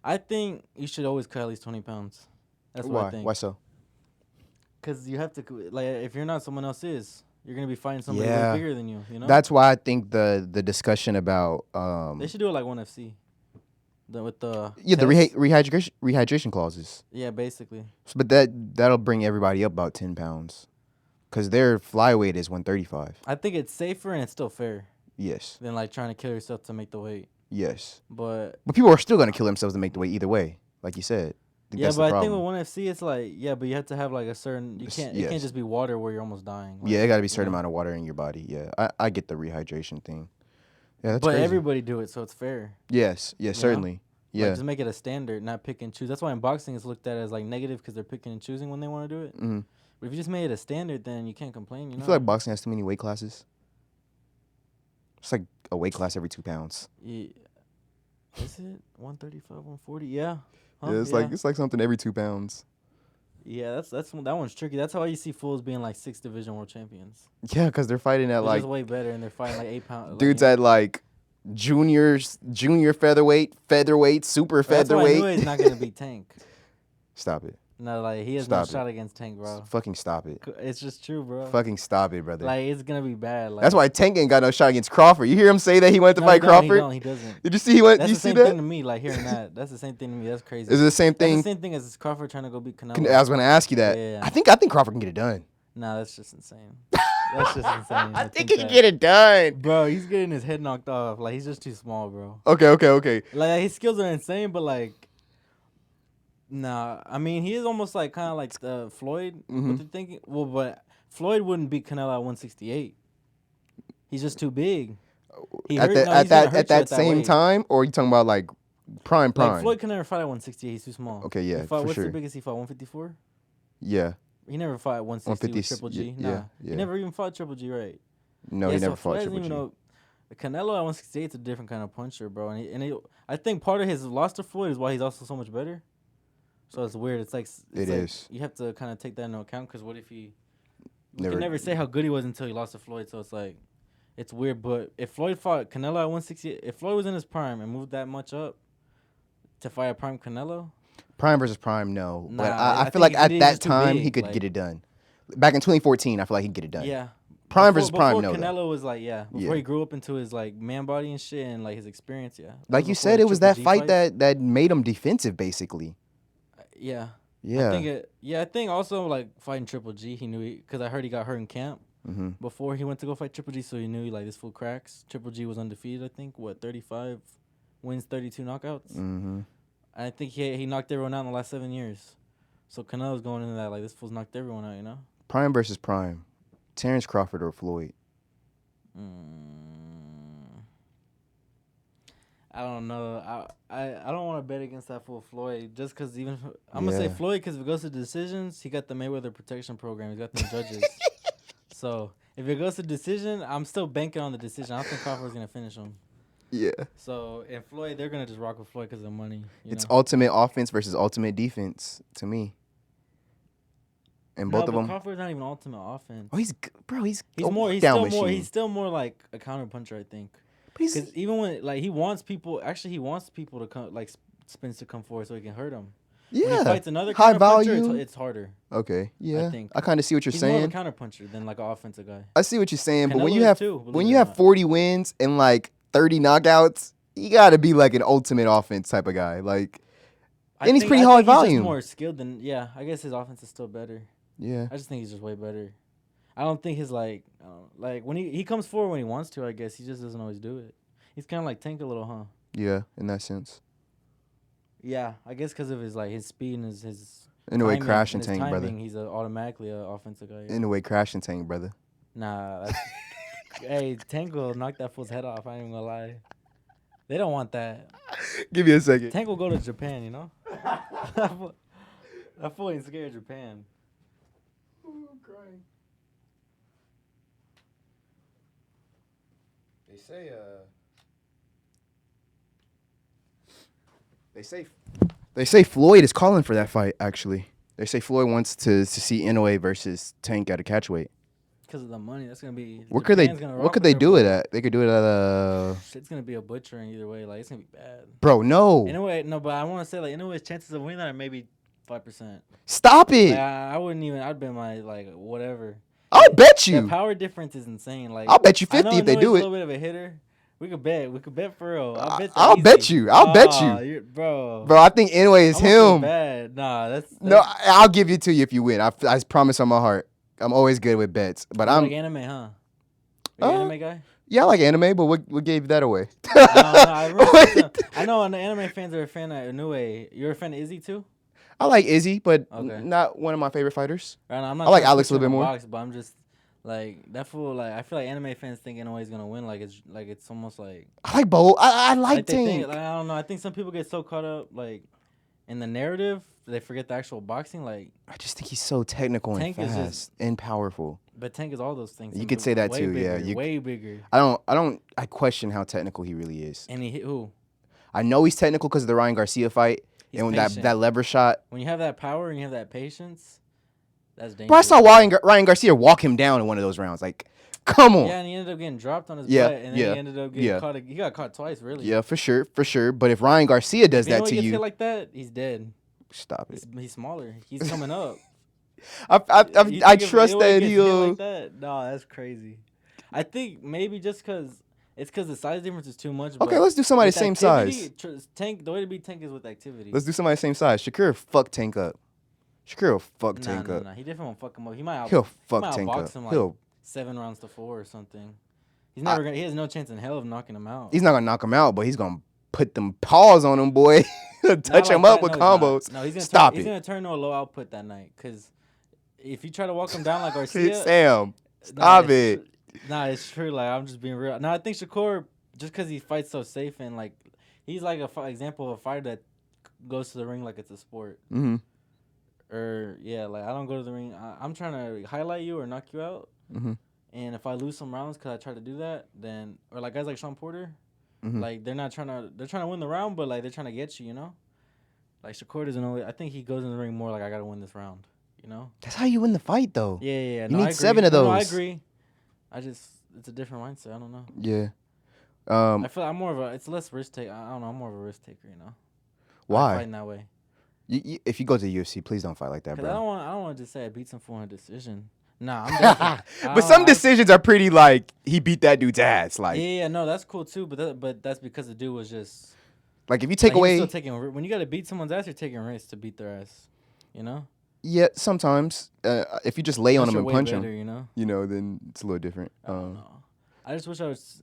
I think you should always cut at least 20 pounds. That's what I
Why?
think.
Why so?
Because you have to like if you're not, someone else is. You're gonna be fighting somebody
Yeah.
way bigger than you. You know.
That's why I think the discussion about
They should do it like ONE FC. With the
yeah, the
tests.
rehydration clauses.
Yeah, basically.
But that'll bring everybody up about 10 pounds. Cuz their flyweight is 135.
I think it's safer and it's still fair
Yes.
than like trying to kill yourself to make the weight.
Yes.
But
But people are still going to kill themselves to make the weight either way, like you said.
yeah,
that's
but
the
I think with
problem.
ONE FC it's like but you have to have like a certain it can't
Yes.
just be water where you're almost dying. Like,
Yeah, it got to be a
you
certain
know?
amount of water in your body. Yeah. I get the rehydration thing. Yeah, that's
But
crazy.
everybody do it, so it's fair.
Yes. Yeah,
know?
certainly. Yeah.
Like, just make it a standard, not pick and choose. That's why in boxing it's looked at as like negative because they're picking and choosing when they want to do it.
Mhm.
But if you just made it a standard, then you can't complain. You know.
I feel like boxing has too many weight classes. It's like a weight class every 2 pounds.
Yeah. Is it 135, 140? Yeah. Huh?
Yeah, it's like something every 2 pounds.
Yeah, that one's tricky. That's why you see fools being like 6th division world champions.
Yeah, because they're fighting at
They're
like
just way better, and they're fighting like 8 pounds.
dudes at like junior featherweight, super
That's why I knew
featherweight.
he's not gonna beat Tank.
Stop it.
No, like he has no shot against Tank, bro.
Fucking stop it.
It's just true, bro.
Fucking stop it, brother.
Like it's gonna be bad. Like,
that's why Tank ain't got no shot against Crawford. You hear him say that he went to fight Crawford?
He doesn't.
Did you see he went?
That's
you
the
see
same
that?
thing to me. Like hearing that, that's the same thing to me. That's crazy.
Is it the same thing?
That's the same thing as Crawford trying to go beat Canelo.
I was gonna ask you that.
Yeah.
I think Crawford can get it done.
Nah, that's just insane. That's just insane.
I think he can get it done.
Bro, he's getting his head knocked off. Like he's just too small, bro.
Okay.
Like his skills are insane, but like. Nah, I mean he is almost like kind of like Floyd. What you're thinking? Well, but Floyd wouldn't beat Canelo at 168. He's just too big.
At that same time, or are you talking about like prime?
Like Floyd can never fight at 168. He's too small.
Okay, yeah,
what's the biggest he fought? 154.
Yeah.
He never fought at 160 with Triple G.
Yeah.
He never even fought Triple G, right?
No, he never fought Triple G.
Canelo at 168 is a different kind of puncher, bro. And I think part of his loss to Floyd is why he's also so much better. So it's weird. It's like you have to kind of take that into account because what if you can never say how good he was until he lost to Floyd. So it's like it's weird. But if Floyd fought Canelo at 168, if Floyd was in his prime and moved that much up to fight a prime Canelo,
prime versus prime, no.
Nah,
but I feel like at that time he could get it done. Back in 2014, I feel like he'd get it done.
Yeah.
Prime versus prime, no.
Before Canelo was like, before he grew up into his like man body and shit and like his experience, yeah.
Like you said, it was that fight that made him defensive, basically.
Yeah.
Yeah.
I think also like fighting Triple G, he knew because I heard he got hurt in camp before he went to go fight Triple G, so he knew like this fool cracks. Triple G was undefeated, I think. 35 wins, 32 knockouts. I think he knocked everyone out in the last 7 years. So Canelo's going into that like this fool's knocked everyone out, you know.
Prime versus prime, Terrence Crawford or Floyd.
I don't know. I don't want to bet against that fool Floyd just because I'm gonna say Floyd because if it goes to decisions, he got the Mayweather protection program. He's got the judges. So if it goes to decision, I'm still banking on the decision. I don't think Crawford's gonna finish him.
Yeah.
So and Floyd, they're gonna just rock with Floyd because of the money.
It's ultimate offense versus ultimate defense to me. And both of them.
Crawford's not even ultimate offense.
Oh, he's
still more like a counter puncher, I think. Because even when he wants people to come spins to come forward so he can hurt him.
Yeah.
When he fights another
high
value,
puncher,
it's harder.
Okay. Yeah.
I think
I kind of see what you're saying.
He's more of a counter puncher than like an offensive guy.
I see what you're saying,
Canelo
but when you
is
have 40 wins and like 30 knockouts, you got to be like an ultimate offense type of guy. Like, and he's pretty high volume.
He's more skilled than I guess his offense is still better.
Yeah.
I just think he's just way better. I don't think his like when he comes forward when he wants to. I guess he just doesn't always do it. He's kind of like Tank a little, huh?
Yeah, in that sense.
Yeah, I guess because of his speed and his
in the way Crash and Tank, brother.
He's automatically an offensive guy. Yeah.
In the way Crash and Tank, brother.
Nah, hey, Tank will knock that fool's head off. I ain't even gonna lie. They don't want that.
Give me a second.
Tank will go to Japan, you know. That fool ain't scared of Japan.
Ooh, I'm crying. They say Floyd is calling for that fight. Actually, they say Floyd wants to see Inoue versus Tank at a catchweight.
Because of the money, that's gonna be.
What could they do it at? They could do it at
It's gonna be a butchering either way. Like it's gonna be bad.
Bro, no.
Anyway, no, but I want to say Inoue's chances of winning that are maybe 5%.
Stop it.
I wouldn't even. I'd bet my whatever.
I'll bet you.
The power difference is insane. Like
I'll bet you 50 if they do it.
A little bit of a hitter. We could bet for real.
I'll bet you.
Bro.
Bro, I think Inoue is him.
Bad. Nah, that's
no. I'll give it to you if you win. I promise on my heart. I'm always good with bets, but I'm
like anime, huh? Are you an anime guy?
Yeah, I like anime, but what gave that away?
I know the anime fans are a fan of Inoue. You're a fan of Izzy too?
I like Izzy, but not one of my favorite fighters.
Right,
I like Alex a little bit more.
But I'm just like that fool. Like I feel like anime fans think Inoue is gonna win. Like it's almost like
I like both. I like Tank.
I don't know. I think some people get so caught up in the narrative they forget the actual boxing. Like
I just think he's so technical and fast and powerful.
But Tank is all those things.
You could say that too.
Bigger, way bigger.
I question how technical he really is.
And he hit who?
I know he's technical because of the Ryan Garcia fight.
He's
and that lever shot.
When you have that power and you have that patience, that's dangerous.
Bro, I saw Ryan Garcia walk him down in one of those rounds. Like, come on.
Yeah, and he ended up getting dropped on his butt, and then he ended up getting caught. He got caught twice, really.
Yeah, for sure. But if Ryan Garcia does that to
he gets
you,
hit like that, he's dead.
Stop it.
He's smaller. He's coming up. You
I
think if
trust
anybody
that
gets hit
he'll.
like that? No, that's crazy. I think maybe just because it's because the size difference is too much.
Okay,
But
let's do somebody the
with
same
activity,
size.
Tank. The way to beat Tank is with activity.
Let's do somebody the same size. Shakir will fuck Tank up. Shakir will fuck
Nah,
Tank
nah,
up.
nah. He definitely won't fuck him up. He might
He'll
he
fuck
might
Tank
outbox
up.
him like
He'll.
7 rounds to 4 or something. He's
I,
never gonna. He has no chance in hell of knocking him out.
he's not gonna knock him out, but he's gonna put them paws on him, boy.
Not
Touch
like
him up
that,
with
no, he's not.
combos.
No, he's gonna
Stop
He's
it.
gonna turn to a low output that night. Cause if you try to walk him down like Garcia,
Sam,
nah,
stop it.
Nah, it's true. Like I'm just being real. No, I think Shakur, just because he fights so safe and like he's like a example of a fighter that goes to the ring like it's a sport.
Mm-hmm.
Or yeah, like I don't go to the ring. I'm trying to highlight you or knock you out.
Mm-hmm.
And if I lose some rounds because I try to do that, then or like guys like Sean Porter,
Mm-hmm.
like they're trying to win the round, but like they're trying to get you, you know. Like Shakur doesn't always. I think he goes in the ring more like I gotta win this round, you know.
That's how you win the fight, though.
Yeah.
You
No, I
need
agree.
7 of
No,
those.
I agree. It's a different mindset. I don't know.
Yeah.
I feel I'm more of a. It's less risk take. I don't know. I'm more of a risk taker, you know.
Why?
I fight in that way.
If you go to the UFC, please don't fight like that,
Cause
bro.
I don't want to just say I beat some fool in a decision. Nah, I'm definitely.
But some decisions are pretty like he beat that dude's ass. Like,
Yeah, no, that's cool too. But that's because the dude was just.
like if you take
Like, he was
away,
still taking when you gotta beat someone's ass, you're taking risks to beat their ass. You know.
yeah, sometimes if you just lay on
Unless
him
you're
and
way
punch
better,
him,
you know.
then it's a little different.
I don't know. I just wish I was.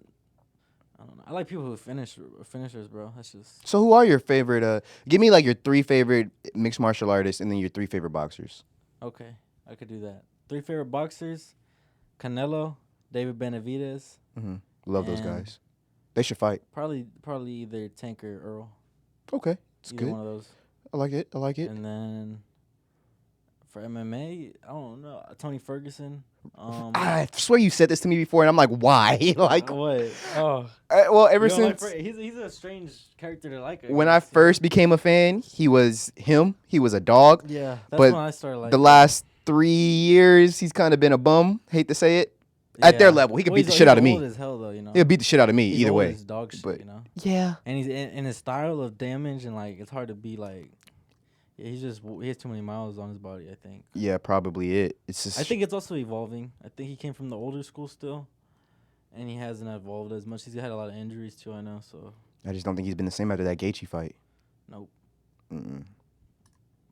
I don't know. I like people who finishers, bro. That's just.
So who are your favorite? Give me like your 3 favorite mixed martial artists, and then your 3 favorite boxers.
Okay, I could do that. 3 favorite boxers: Canelo, David Benavidez.
Mm-hmm. Love those
And
guys. They should fight.
Probably either Tank or Earl.
Okay, it's
Either
good.
one of those.
I like it.
And then for MMA, I don't know. Tony Ferguson.
I swear you said this to me before, and I'm like, why? Like,
what? Oh,
well, ever
you don't like
since
he's a strange character to like.
when I
guess,
first became a fan, he was him. He was a dog.
Yeah, that's
but
when I started like
the last 3 years, he's kind of been a bum. Hate to say it. At their level, he could beat the shit out of me.
He's old as hell, though, you know.
He'll beat the shit out of me
He's
either
old
way.
as dog shit,
But
you know.
yeah,
And he's in his style of damage, and like it's hard to be like. Yeah, he has too many miles on his body, I think.
yeah, probably it. It's just
I think it's also evolving. I think he came from the older school still, and he hasn't evolved as much. He's had a lot of injuries too, I know. So
I just don't think he's been the same after that Gaethje fight.
nope,
Mm-mm.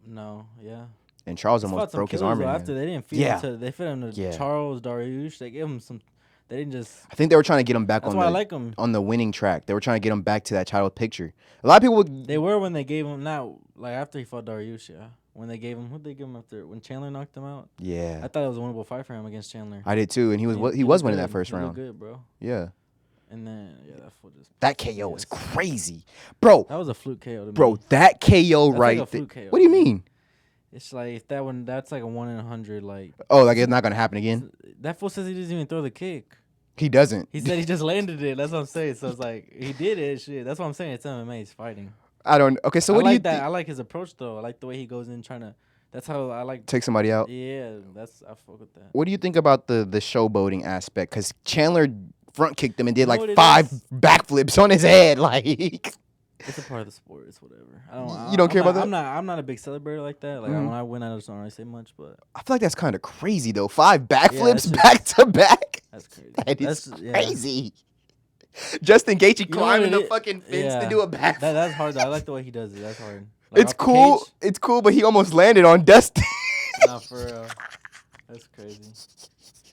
no, yeah.
And Charles
He's
almost
fought some
broke his
killers,
arm in
though,
there.
after they didn't feed
Yeah.
him to. They fed him to
Yeah.
Charles Dariush. They gave him some. They didn't just.
I think they were trying to get him back
That's
on
why
the
I like him.
on the winning track. They were trying to get him back to that childhood picture. A lot of people would,
They were when they gave him like after he fought Dariush, yeah. When they gave him, who'd they give him after? When Chandler knocked him out?
yeah.
I thought it was a winnable fight for him against Chandler.
I did too, and he was
He
was
looked
winning
good.
that first
He looked
round.
good, bro.
Yeah,
And then that fool just.
that KO was crazy, bro.
That was a fluke KO to
Bro,
me.
that KO
That's
right
like a
there.
fluke KO.
What do you mean?
It's like if that's like a 1 in 100. Like
Oh, like it's not gonna happen again?
that fool says he doesn't even throw the kick.
He doesn't.
He said he just landed it. That's what I'm saying. So it's like he did it. Shit. That's what I'm saying. It's MMA. He's fighting.
I don't. Okay, so
I
what do
like
you
that.
think?
I like his approach though. I like the way he goes in trying to. That's how I like.
Take somebody out.
Yeah, I fuck with that.
What do you think about the showboating aspect? Because Chandler front kicked him and did
You know
like
what it
5
is?
backflips on his head. Like,
It's a part of the sport. It's whatever. I don't.
You don't care about that?
I'm not a big celebrator like that. Like
Mhm.
when I win, I just don't really say much. But
I feel like that's kind of crazy though. 5 backflips
that's
back to back.
that's crazy.
That is
That's, yeah.
crazy. Justin Gaethje
You know
climbing
what
the
it-
fucking fence to
yeah.
do a backflip.
That's hard. Though. I like the way he does it. That's hard. Like,
It's
off the
cool.
cage?
It's cool, but he almost landed on Dustin.
Nah, for real. That's crazy.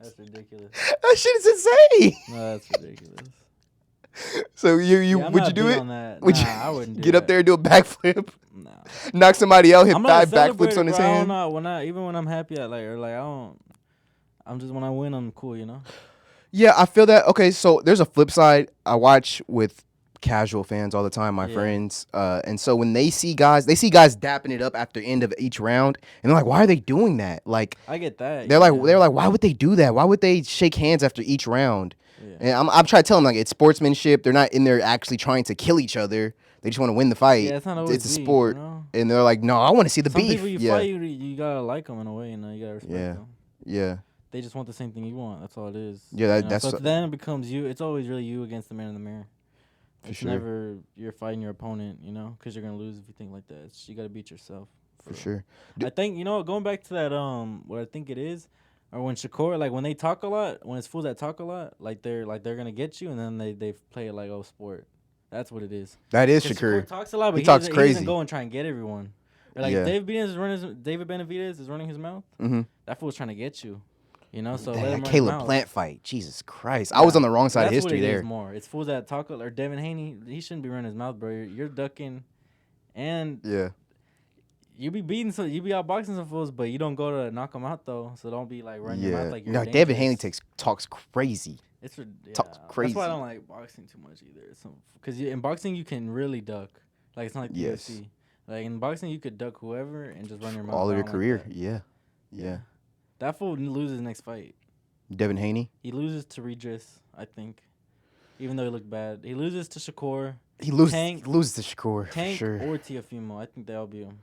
That's ridiculous.
That shit is insane.
No, that's ridiculous.
So you
Yeah, I'm
would
not
you do
big
it?
on that.
Would
Nah,
you
I wouldn't do
get up
that.
there and do a backflip,
Nah.
knock somebody out, hit
I'm not
5
a
backflips
celebrator,
on his
bro. I don't
hand?
know. Even when I'm happy, I don't. I'm just when I win, I'm cool, you know.
Yeah, I feel that. Okay, so there's a flip side. I watch with casual fans all the time, my
Yeah.
friends, and so when they see guys dapping it up after end of each round, and they're like, "Why are they doing that?" Like,
I get that.
they're
yeah.
like, "Why would they do that? Why would they shake hands after each round?"
Yeah.
And I'm trying to tell them like it's sportsmanship. They're not in there actually trying to kill each other. They just want to win the fight.
Yeah, it's not always
It's a
beef,
sport,
you know?
and they're like, "No, I want to see the
Some
beef."
people you
yeah,
fight, you gotta like them in a way, you know. You gotta respect
Yeah.
them.
yeah,
They just want the same thing you want. That's all it is.
Yeah, that-
you know?
that's-
so then it becomes you. It's always really you against the man in the mirror.
For
It's
sure.
never you're fighting your opponent, you know, because you're gonna lose if you think like that. You gotta beat yourself.
for sure.
I think going back to that what I think it is, or when Shakur like when they talk a lot, when it's fools that talk a lot, they're gonna get you, and then they play it like sport. That's what it is.
That is
Because
Shakur.
Shakur talks a lot, but
He talks
he
crazy.
doesn't go and try and get everyone. Or like
Yeah.
David Benavidez is running his mouth.
Mm-hmm.
That fool's trying to get you. So let him
That
run his
Caleb
mouth.
Plant fight. Jesus Christ. I was on the wrong side of
That's what
history
it
there.
is more. It's fools that talk or Devin Haney. He shouldn't be running his mouth, bro. You're ducking, and
Yeah.
you be outboxing some fools, but you don't go to knock them out though. So don't be like running your mouth like you're
No,
dangerous.
David Haney talks crazy.
It's
talks crazy.
That's why I don't like boxing too much either. Because in boxing you can really duck. Like it's not like the UFC. Like in boxing you could duck whoever and just run your mouth
All of your
down
career.
Like that.
Yeah.
That fool loses next fight.
Devin Haney.
He loses to Regis, I think. Even though he looked bad, he loses to Shakur.
He loses to Shakur.
Tank
for sure.
or Teofimo. I think they all beat him.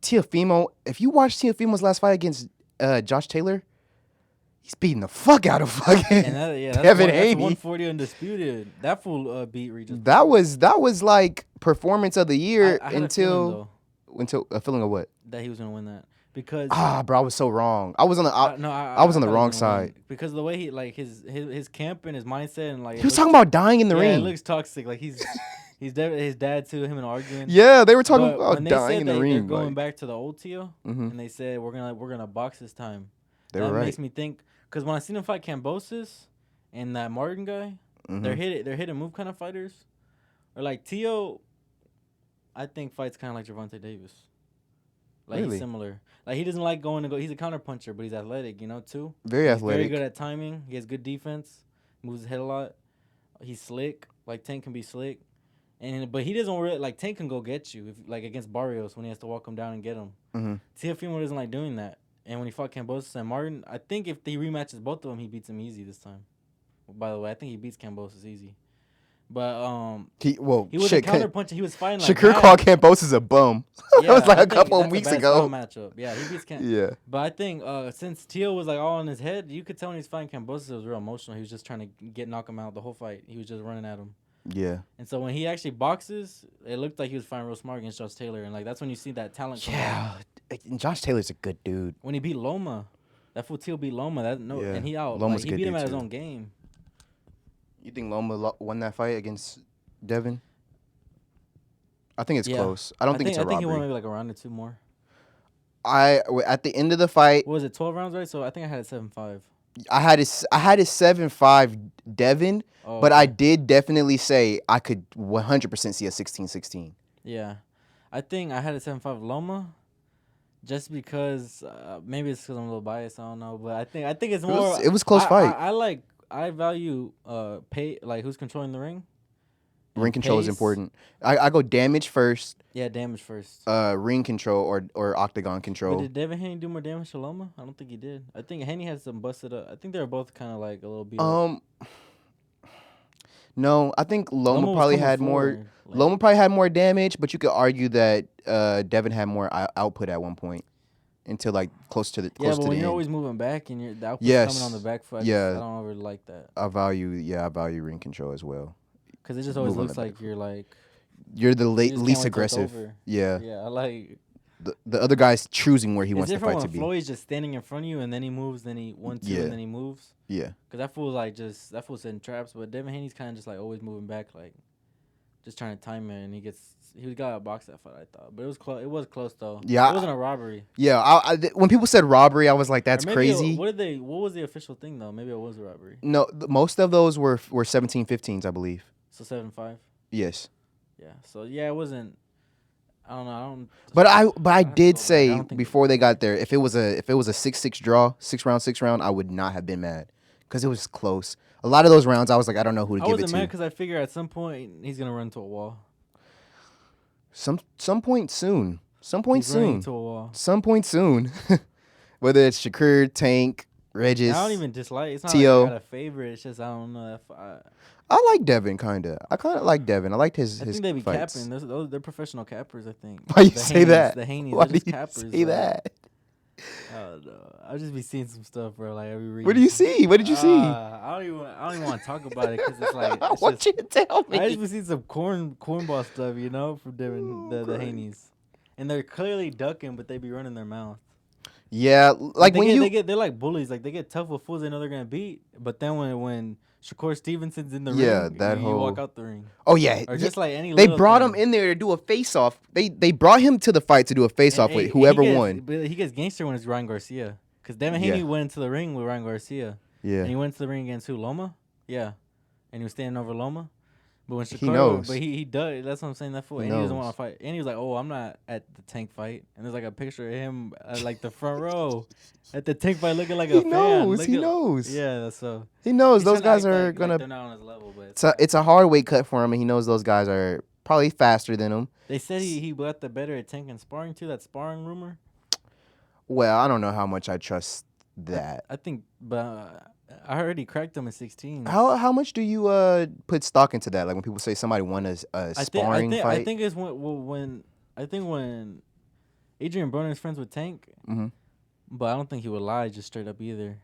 Teofimo. If you watch Teofimo's last fight against Josh Taylor, he's beating the fuck out of fucking
That's
Devin
that's
Haney.
140 undisputed. That fool beat Regis.
That was like performance of the year
I had a feeling,
until a feeling of what?
that he was gonna win that because
Bro, I was so wrong. I was on the I was on the
thought he
wrong
was gonna win
side.
because of the way he like his camp and his mindset and like
He was talking about dying in the
It
ring.
looks toxic. Like his dad too. Him and arguing.
Yeah, they were talking
But
about
when they
dying
said
in the
they're
ring.
going
like,
back to the old Tio,
mhm.
and they said we're gonna box this time.
They
That
were right.
makes me think because when I seen him fight Cambosis and that Martin guy,
Mhm.
they're hit and move kind of fighters, or like Tio. I think fights kind of like Gervonta Davis. Like
Really?
he's similar. Like he doesn't like going to go. He's a counter puncher, but he's athletic, too.
Very
He's
athletic.
very good at timing. He has good defense. Moves his head a lot. He's slick. Like Tank can be slick, but he doesn't really like Tank can go get you like against Barrios when he has to walk him down and get him.
Mm-hmm.
Teofimo doesn't like doing that. And when he fought Cambosis and Martin, I think if he rematches both of them, he beats him easy this time. By the way, I think he beats Cambosis easy. But he was a counter puncher. He was fighting like
Shakur called Cambosis a bum.
Yeah,
that was like
I
a
think
couple of
that's
weeks
a bad
ago.
style matchup. Yeah, he beats
Yeah.
But I think since Tio was like all in his head, you could tell when he's fighting Cambosis, it was real emotional. He was just trying to knock him out the whole fight. He was just running at him.
Yeah.
And so when he actually boxes, it looked like he was fighting real smart against Josh Taylor, and like that's when you see that talent.
Yeah. And Josh Taylor's a good dude.
When he beat Loma, that fool Tio beat Loma. And he out.
Loma's
Like, he
a good
beat him
dude
at his
too.
own game.
You think Loma won that fight against Devin? I think it's close. I don't think it's a robbery.
I think he won maybe like a round or two more.
At the end of the fight,
What was it, 12 rounds, right? So I think I had it 7-5.
I had it 7-5 Devin, but I did definitely say I could 100% see a 16-16.
Yeah. I think I had it 7-5 Loma. Just because maybe it's because I'm a little biased, I don't know, but I think it's more.
It was close fight.
I value pay like who's controlling the ring.
Ring control is
pace.
important. I go damage first.
Yeah, damage first.
Ring control or octagon
But
control.
did Devin Haney do more damage to Loma? I don't think he did. I think Haney had some busted up. I think they were both kind of like a little beat up.
No, I think Loma
was
probably
coming
had
forward,
more.
like-
Loma probably had more damage, but you could argue that Devin had more output at one point until like close to the
Yeah, but when
end.
you're always moving back and the output's
Yes.
coming on the back foot,
Yeah.
I don't really like that.
I value ring control as well.
Because it just always
Move on
looks
the
like
back
you're like.
You're the
you just can't
least
wait till it's
aggressive.
over.
Yeah.
Yeah, I like.
The other guy's choosing where he
It's
wants the
different
fight
when
to be.
Floyd's just standing in front of you and then he moves, then he 1-2
Yeah.
and then he moves.
Yeah.
Cause that fool's setting traps, but Devin Haney's kind of just like always moving back, like just trying to time it, and he got a box that fight, I thought, but it was close. It was close though.
Yeah,
it wasn't a robbery.
Yeah, when people said robbery, I was like, that's
Or maybe
crazy.
What was the official thing though? Maybe it was a robbery.
No, most of those were 17-15s, I believe.
So 7-5.
Yes.
Yeah. So yeah, it wasn't. I don't know.
But I
have to
did
go back. I
say
don't think
before they got there, if it was a 6-6 draw, 6-round, I would not have been mad because it was close. A lot of those rounds, I was like, I don't know who to
I
give it
wasn't
to.
mad because I figured at some point he's gonna run into a wall.
Some point soon.
He's running into a wall.
Some point soon. Whether it's Shakur, Tank, Regis.
I don't even dislike. It's not
T.O.
like I got a favorite. It's just I don't know.
I like Devin kinda. I kinda like Devin. I liked his
I think they be
fights.
capping. They're professional cappers. I think.
Why you
The
say
Haneys-
that?
The Haneys,
Why
they're
do
just
you
cappers,
say
like,
that?
I don't know. I'll just be seeing some stuff, bro. Like every read.
What do you see? What did you see?
I don't even want to talk about it because it's like.
I
It's
want
just,
you to tell
I just
me.
be seeing some cornball stuff, from Devin the Haneys. and they're clearly ducking, but they be running their mouth.
Yeah, like when you
They're like bullies. Like they get tough with fools they know they're gonna beat, but then when Shakur Stevenson's in the
yeah,
ring,
that
you walk
whole
out the ring,
oh yeah,
or just like any
they
little
brought him
thing.
in there to do a face off. They brought him to the fight to do a face off with
And
whoever won.
but he gets gangster when it's Ryan Garcia, because Devin
Yeah,
Haney went into the ring with Ryan Garcia, and
yeah,
he went to the ring against who, Loma, yeah, and he was standing over Loma. But when
he
Shakura, but
knows.
he does. That's what I'm saying. That fool,
He
and he doesn't want to
knows.
fight. And he was like, "Oh, I'm not at the Tank fight." And there's like a picture of him, like the front row, at the Tank fight, looking like
He
a fan.
knows. He knows.
Yeah. So
He knows
he's
those
trying to
guys
act
are
like
gonna.
they're not on his level, but
It's it's a hard weight cut for him, and he knows those guys are probably faster than him.
they said he got the better at Tank and sparring too. That sparring rumor.
Well, I don't know how much I trust that.
I think, but I heard he cracked him in 16.
How much do you put stock into that? Like when people say somebody won a sparring
I
fight.
think it's when Adrian Broner is friends with Tank,
Hmm.
but I don't think he would lie just straight up either.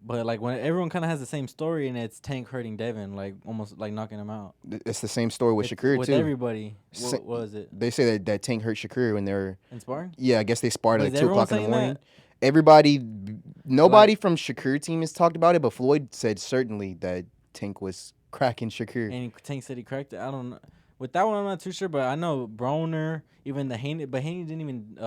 But like when everyone kind of has the same story and it's Tank hurting Devin, like almost like knocking him out.
It's the same story with
It's
Shakur
with
too.
everybody.
Sa-
What was it?
They say that Tank hurt Shakur when they were.
In sparring?
Yeah, I guess they sparred
But
at
is
like 2
everyone
o'clock in the
saying
morning.
that?
Everybody, nobody from Shakur team has talked about it, but Floyd said certainly that Tank was cracking Shakur.
And Tank said he cracked it. I don't know. With that one, I'm not too sure, but I know Broner, even the Haney, but Haney didn't even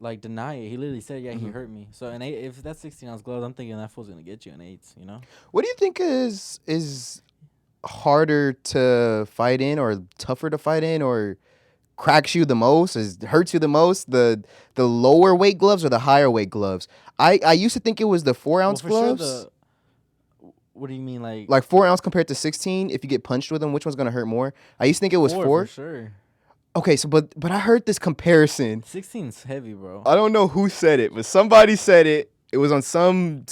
like deny it. He literally said, "Yeah, he hurt me." So, and if that's 16-ounce gloves, I'm thinking that fool's gonna get you in 8s. You know?
What do you think is harder to fight in, or tougher to fight in, or cracks you the most, hurts you the most, the lower weight gloves or the higher weight gloves? I used to think it was the 4 ounce
For
gloves.
sure. What do you mean,
Like 4 ounce compared to 16. If you get punched with them, which one's gonna hurt more? I used to think it was four.
For sure.
Okay, so but I heard this comparison.
16's heavy, bro.
I don't know who said it, but somebody said it. It was on somebody's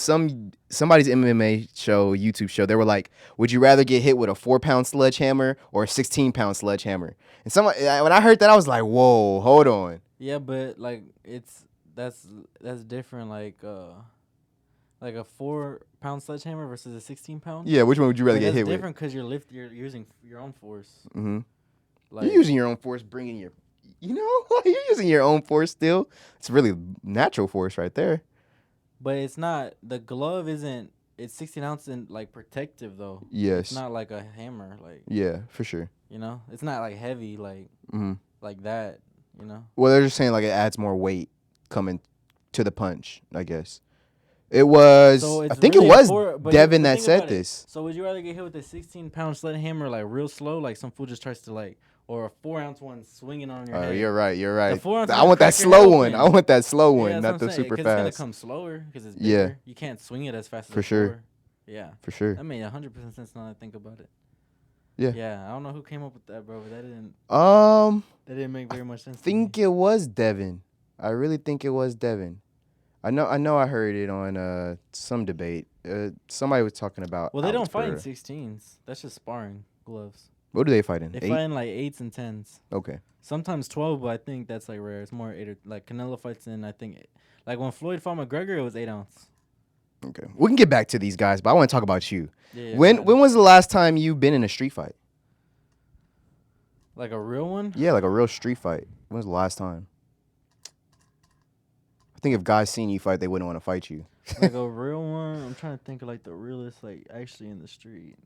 MMA show, YouTube show. They were like, "Would you rather get hit with a 4 pound sledgehammer or a 16 pound sledgehammer?" And somebody, when I heard that, I was like, "Whoa, hold on."
Yeah, but like that's different. Like a 4 pound sledgehammer versus a 16 pound.
Yeah, which one would you rather get
That's
hit with?
different because you're using your own force.
Mm-hmm.
Like
You're using your own force, bringing your, you're using your own force still. It's really natural force right there.
but it's not the glove isn't. It's 16 ounce and like protective though.
Yes.
It's not like a hammer. Like
Yeah, for sure.
it's not like heavy
Mm-hmm.
like that.
Well, they're just saying like it adds more weight coming to the punch, I guess. It was,
So
I
it's
think
really
it was
but
Devin
but
that
think
said
about it.
this.
So would you rather get hit with a 16 pound sledgehammer like real slow, like some fool just tries to like, or a 4 ounce one swinging on your
Oh,
head?
you're right. You're right.
4 ounce
I
gonna
want that
crack your head
slow one.
open.
I want that slow one,
Yeah,
not the
that's what I'm saying,
super
'cause it's gonna
fast.
come slower because it's
Yeah.
bigger. You can't swing it as fast as
For
a
sure.
4. Yeah,
For sure.
that made 100% sense now that I think about it.
Yeah.
Yeah, I don't know who came up with that, bro, but that didn't make very much sense.
I think it was Devin. I really think it was Devin. I know I heard it on some debate. Somebody was talking about.
Well, they
Alex
don't fight in
Pereira.
16s. That's just sparring gloves.
What do they fight in?
They
8?
fight in like 8s and 10s.
Okay.
Sometimes 12, but I think that's like rare. It's more 8 or like Canelo fights in. I think like when Floyd fought McGregor, it was 8 ounce.
Okay. We can get back to these guys, but I want to talk about you.
Yeah.
When was the last time you've been in a street fight?
Like a real one?
Yeah, like a real street fight. When was the last time? I think if guys seen you fight, they wouldn't want to fight you.
Like a real one. I'm trying to think of like the realest, like actually in the street.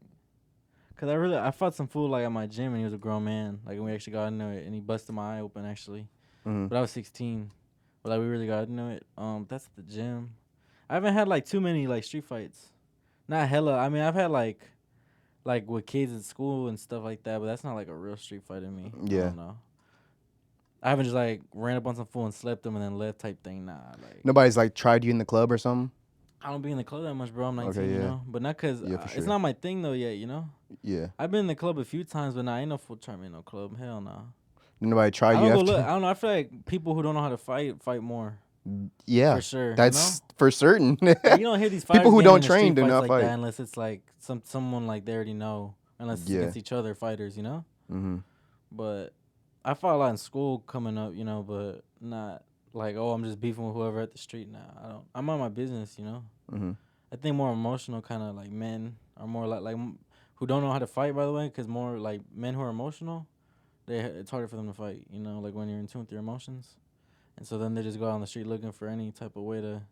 Cause I fought some fool like at my gym and he was a grown man. Like we actually got into it and he busted my eye open actually.
Mhm.
But I was 16. But like we really got into it. That's at the gym. I haven't had like too many like street fights. Not hella. I mean I've had like with kids at school and stuff like that, but that's not like a real street fight to me. I
Yeah.
don't know. I haven't just like ran up on some fool and slept them and then left type thing. Nah, like
Nobody's like tried you in the club or something?
I don't be in the club that much, bro. I'm 19,
Okay,
you
yeah.
know. But not cause
Yeah, for sure.
it's not my thing though yet, you know.
Yeah.
I've been in the club a few times, but nah, ain't no fool trying me in no club. Hell no.
Nobody
I
tried
don't
you
go
after?
look. I don't know. I feel like people who don't know how to fight more.
Yeah.
For sure.
That's for certain.
You don't hear these fighters
People who
getting
don't
into
train
street
do
fights
not
like
fight.
that unless it's like someone like they already know. Unless it's
Yeah.
against each other fighters, you know.
Mm-hmm.
But I fought a lot in school coming up, you know, but not like I'm just beefing with whoever at the street now. I don't. I'm on my business, you know.
Mm-hmm.
I think more emotional kind of like men are more like who don't know how to fight, by the way, because more like men who are emotional, it's harder for them to fight. You know, like when you're in tune with your emotions, and so then they just go out on the street looking for any type of way to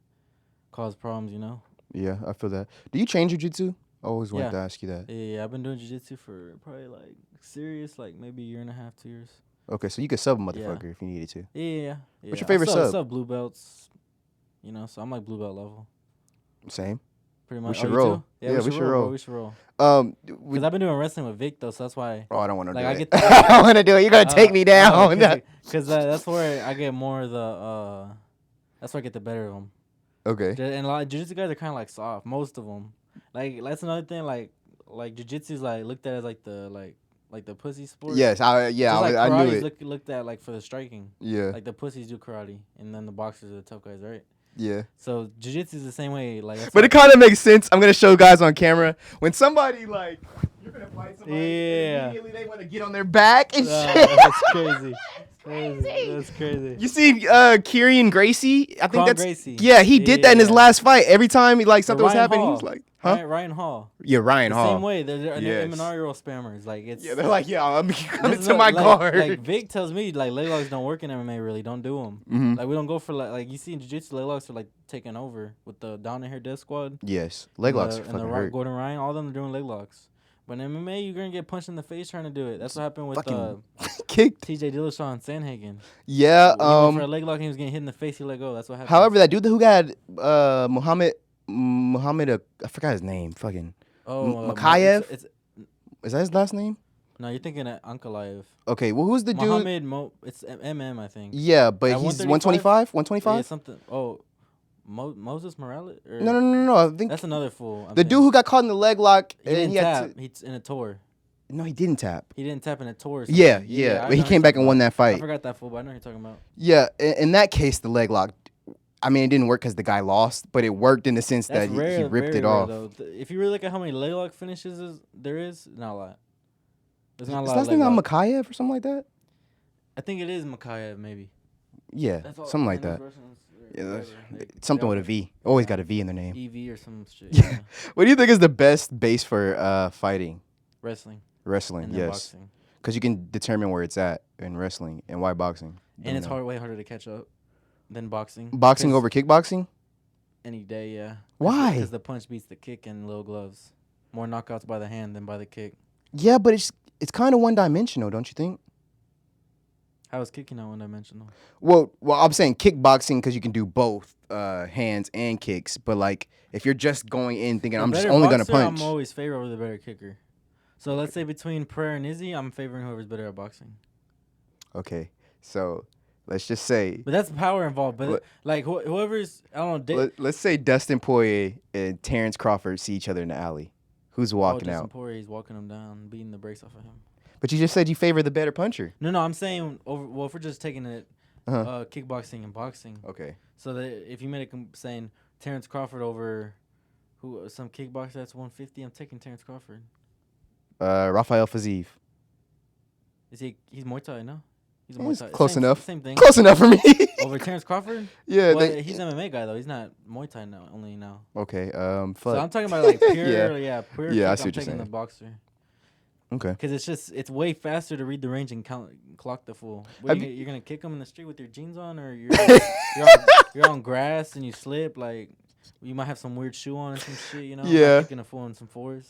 cause problems. You know.
Yeah, I feel that. Do you train jujitsu? I always wanted
Yeah.
to ask you that.
Yeah, I've been doing jiu-jitsu for probably like serious, like maybe a year and a half, 2 years.
Okay, so you could sub a
Yeah.
motherfucker if you needed to.
Yeah.
What's your favorite sub?
Sub blue belts. You know, so I'm like blue belt level.
Same.
Pretty much.
We should
you
roll.
too?
Yeah, we should roll.
Bro, we should roll.
We,
Because I've been doing wrestling with Vic though, so that's why.
oh, I don't want to
Like,
do
I
it.
get the-
I don't want to do it. You're gonna take me down.
Because that's where I get more of the. That's where I get the better of them.
Okay.
And a lot of jiu-jitsu guys are kind of like soft. Most of them. Like that's another thing. Like jiu-jitsu is like looked at as like the pussy sport.
Yes. I knew it.
Looked at like for the striking.
Yeah.
Like the pussies do karate, and then the boxers are the tough guys, right?
Yeah.
So jiu-jitsu is the same way. Like,
But it kind of makes sense. I'm gonna show guys on camera when somebody like you're gonna fight somebody.
Yeah.
Immediately they want to get on their back and shit.
That's crazy. That's crazy.
You see, Kyrian Gracie. I think
Kron
that's
Gracie.
yeah. He did that in his
Yeah.
last fight. Every time he like something was
Ryan
happening, he
Hall.
was like, "Huh?"
Ryan Hall.
Yeah, Ryan
The
Hall.
same way. They're
Yes.
Minario spammers. Like it's.
Yeah, they're like, "Yeah, I'm coming
This
to
is
my
like,
guard."
Like Vic tells me, like leg locks don't work in MMA. Really, don't do them.
Mhm.
Like we don't go for like you see in jiu-jitsu, leg locks are like taking over with the down in here death squad.
Yes, leg locks are
and
fucking hurt.
Gordon Ryan, all of them are doing leg locks. But in MMA, you're gonna get punched in the face trying to do it. That's what happened with
Fucking kicked.
T.J. Dillashaw and Sandhagen.
Yeah.
He went for a leg lock and he was getting hit in the face. He let go. That's what happened.
However, that dude who got Muhammad, I forgot his name. Fucking Makayev?
It's,
is that his last name?
no, you're thinking of Ankalaev.
Okay. Well, who's the dude?
Mohammed it's MM, I think.
Yeah, but
At
he's
135?
125.
Yeah, something. Oh, Moses Morales? Or,
No. I think
That's another fool.
the dude who got caught in the leg lock
he
and
didn't
he had
tap. He's in a tour.
no, he didn't tap.
He didn't tap in a tour. Or
Yeah,
something.
yeah.
I
But
know
he
you're
came back
talking
and won
about.
that fight.
I forgot that fool, but I know what you're talking about.
Yeah, in that case, the leg lock. I mean, it didn't work because the guy lost, but it worked in the sense
That's
that
rare,
he ripped
very
it
rare,
off.
though. If you really look at how many leg lock finishes there is, not a lot. There's not a
His
lot.
last
Of
name
leg
not
lock.
Makayev or something like that.
I think it is Makayev, maybe.
Yeah,
That's all,
something like
and those
that.
Russians,
Yeah,
whatever,
something with a V. Always
Yeah.
got a V in their name.
EV or some shit.
Yeah.
Yeah.
What do you think is the best base for
Wrestling
wrestling?
and then
Yes,
boxing.
because you can determine where it's at in wrestling and why boxing.
And it's way harder to catch up than boxing.
Boxing
'Cause
over kickboxing.
any day, yeah.
Why?
Because the punch beats the kick in little gloves. More knockouts by the hand than by the kick.
Yeah, but it's kind of one dimensional, don't you think?
How is kicking not one dimensional?
Well, I'm saying kickboxing because you can do both hands and kicks. But like, if you're just going in thinking I'm just only gonna punch,
I'm always favor over the better kicker. So let's say between Prayer and Izzy, I'm favoring whoever's better at boxing.
okay. So let's just say
But that's power involved. But
Let-
like whoever's I don't know.
let's say Dustin Poirier and Terrence Crawford see each other in the alley. Who's walking
Justin
out?
Poirier's walking him down, beating the brakes off of him.
But you just said you favor the better puncher.
No, I'm saying over. Well, if we're just taking it,
Uh-huh.
kickboxing and boxing.
Okay.
So that if you made it saying Terrence Crawford over who some kickboxer that's 150, I'm taking Terrence Crawford.
Rafael Fiziev.
He's Muay Thai, no? He's a
Yeah,
Muay
it's
Thai.
close enough.
Same thing.
Close enough for me.
Over Terrence Crawford?
Yeah.
Well, he's an MMA guy though. He's not Muay Thai now. Only now.
Okay.
So
Fuck.
I'm talking about like pure, pure.
Yeah, I
kick,
see
I'm
what you're
taking
saying.
the boxer
Okay.
because it's way faster to read the range and clock the fool.
Have
You're gonna kick him in the street with your jeans on, or you're on grass and you slip. Like you might have some weird shoe on and some shit. You know.
Yeah.
Like kicking a fool in some fours.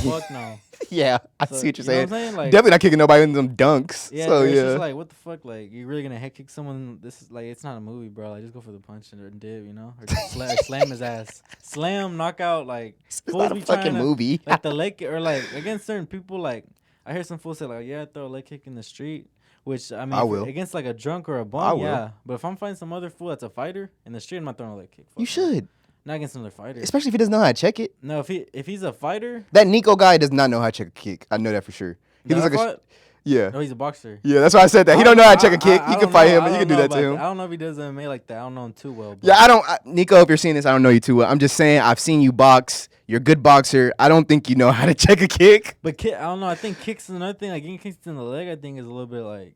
Fuck no.
Yeah, I
So,
see what you're
you know
saying.
what I'm saying? Like,
Definitely not kicking nobody in them dunks.
yeah,
so
it's
yeah.
just like what the fuck? Like you're really gonna head kick someone? This is like it's not a movie, bro. Like just go for the punch and dip, you know, or just slam his ass, slam, knockout. Like
It's
fools
not a
be
fucking
trying to-
movie.
like the leg or like against certain people. Like I hear some fools say like, yeah, I throw a leg kick in the street. Which I mean,
I will.
against like a drunk or a
I
bum,
will.
yeah. But if I'm fighting some other fool that's a fighter in the street, I'm not throwing a leg kick. Fuck
You
no.
should,
Not against another fighter.
especially if he doesn't know how to check it.
No, if he's a fighter,
That Nico guy does not know how to check a kick. I know that for sure. He looks like a yeah.
no, he's a boxer.
Yeah, that's why I said that. He don't know how to check a kick. You can fight him, and you can do that to him.
I don't know if he does MMA like that. I don't know him too well. But
Yeah, Nico, if you're seeing this, I don't know you too well. I'm just saying, I've seen you box. You're a good boxer. I don't think you know how to check a kick.
But I don't know. I think kicks is another thing. Like getting kicks in the leg, I think is a little bit like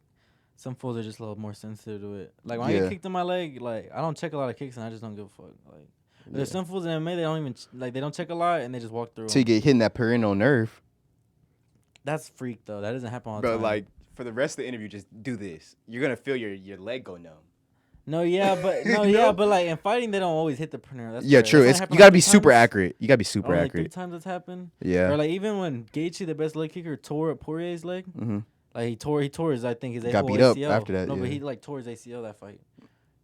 some fools are just a little more sensitive to it. Like when I
Yeah.
get kicked in my leg, like I don't check a lot of kicks and I just don't give a fuck. Like there's some fools in MMA they don't even they don't check a lot and they just walk through.
Till you
'em.
get hit in that perennial nerve.
That's freak though. That doesn't happen all the
Bro,
time.
like for the rest of the interview, just do this. You're gonna feel your leg go numb.
No, yeah, but no,
You
yeah,
know?
but like in fighting, they don't always hit the printer. That's
Yeah,
rare.
true.
That's only
It's
happened,
you
like,
gotta
three
be super
times.
accurate. You gotta be super
Only like 3
accurate.
times that's happened.
Yeah.
Or like even when Gaethje, the best leg kicker, tore up Poirier's leg.
Mm-hmm.
Like he tore his, I think, his
Got
whole
beat up
ACL.
after that,
No, but
yeah.
he like tore his ACL that fight.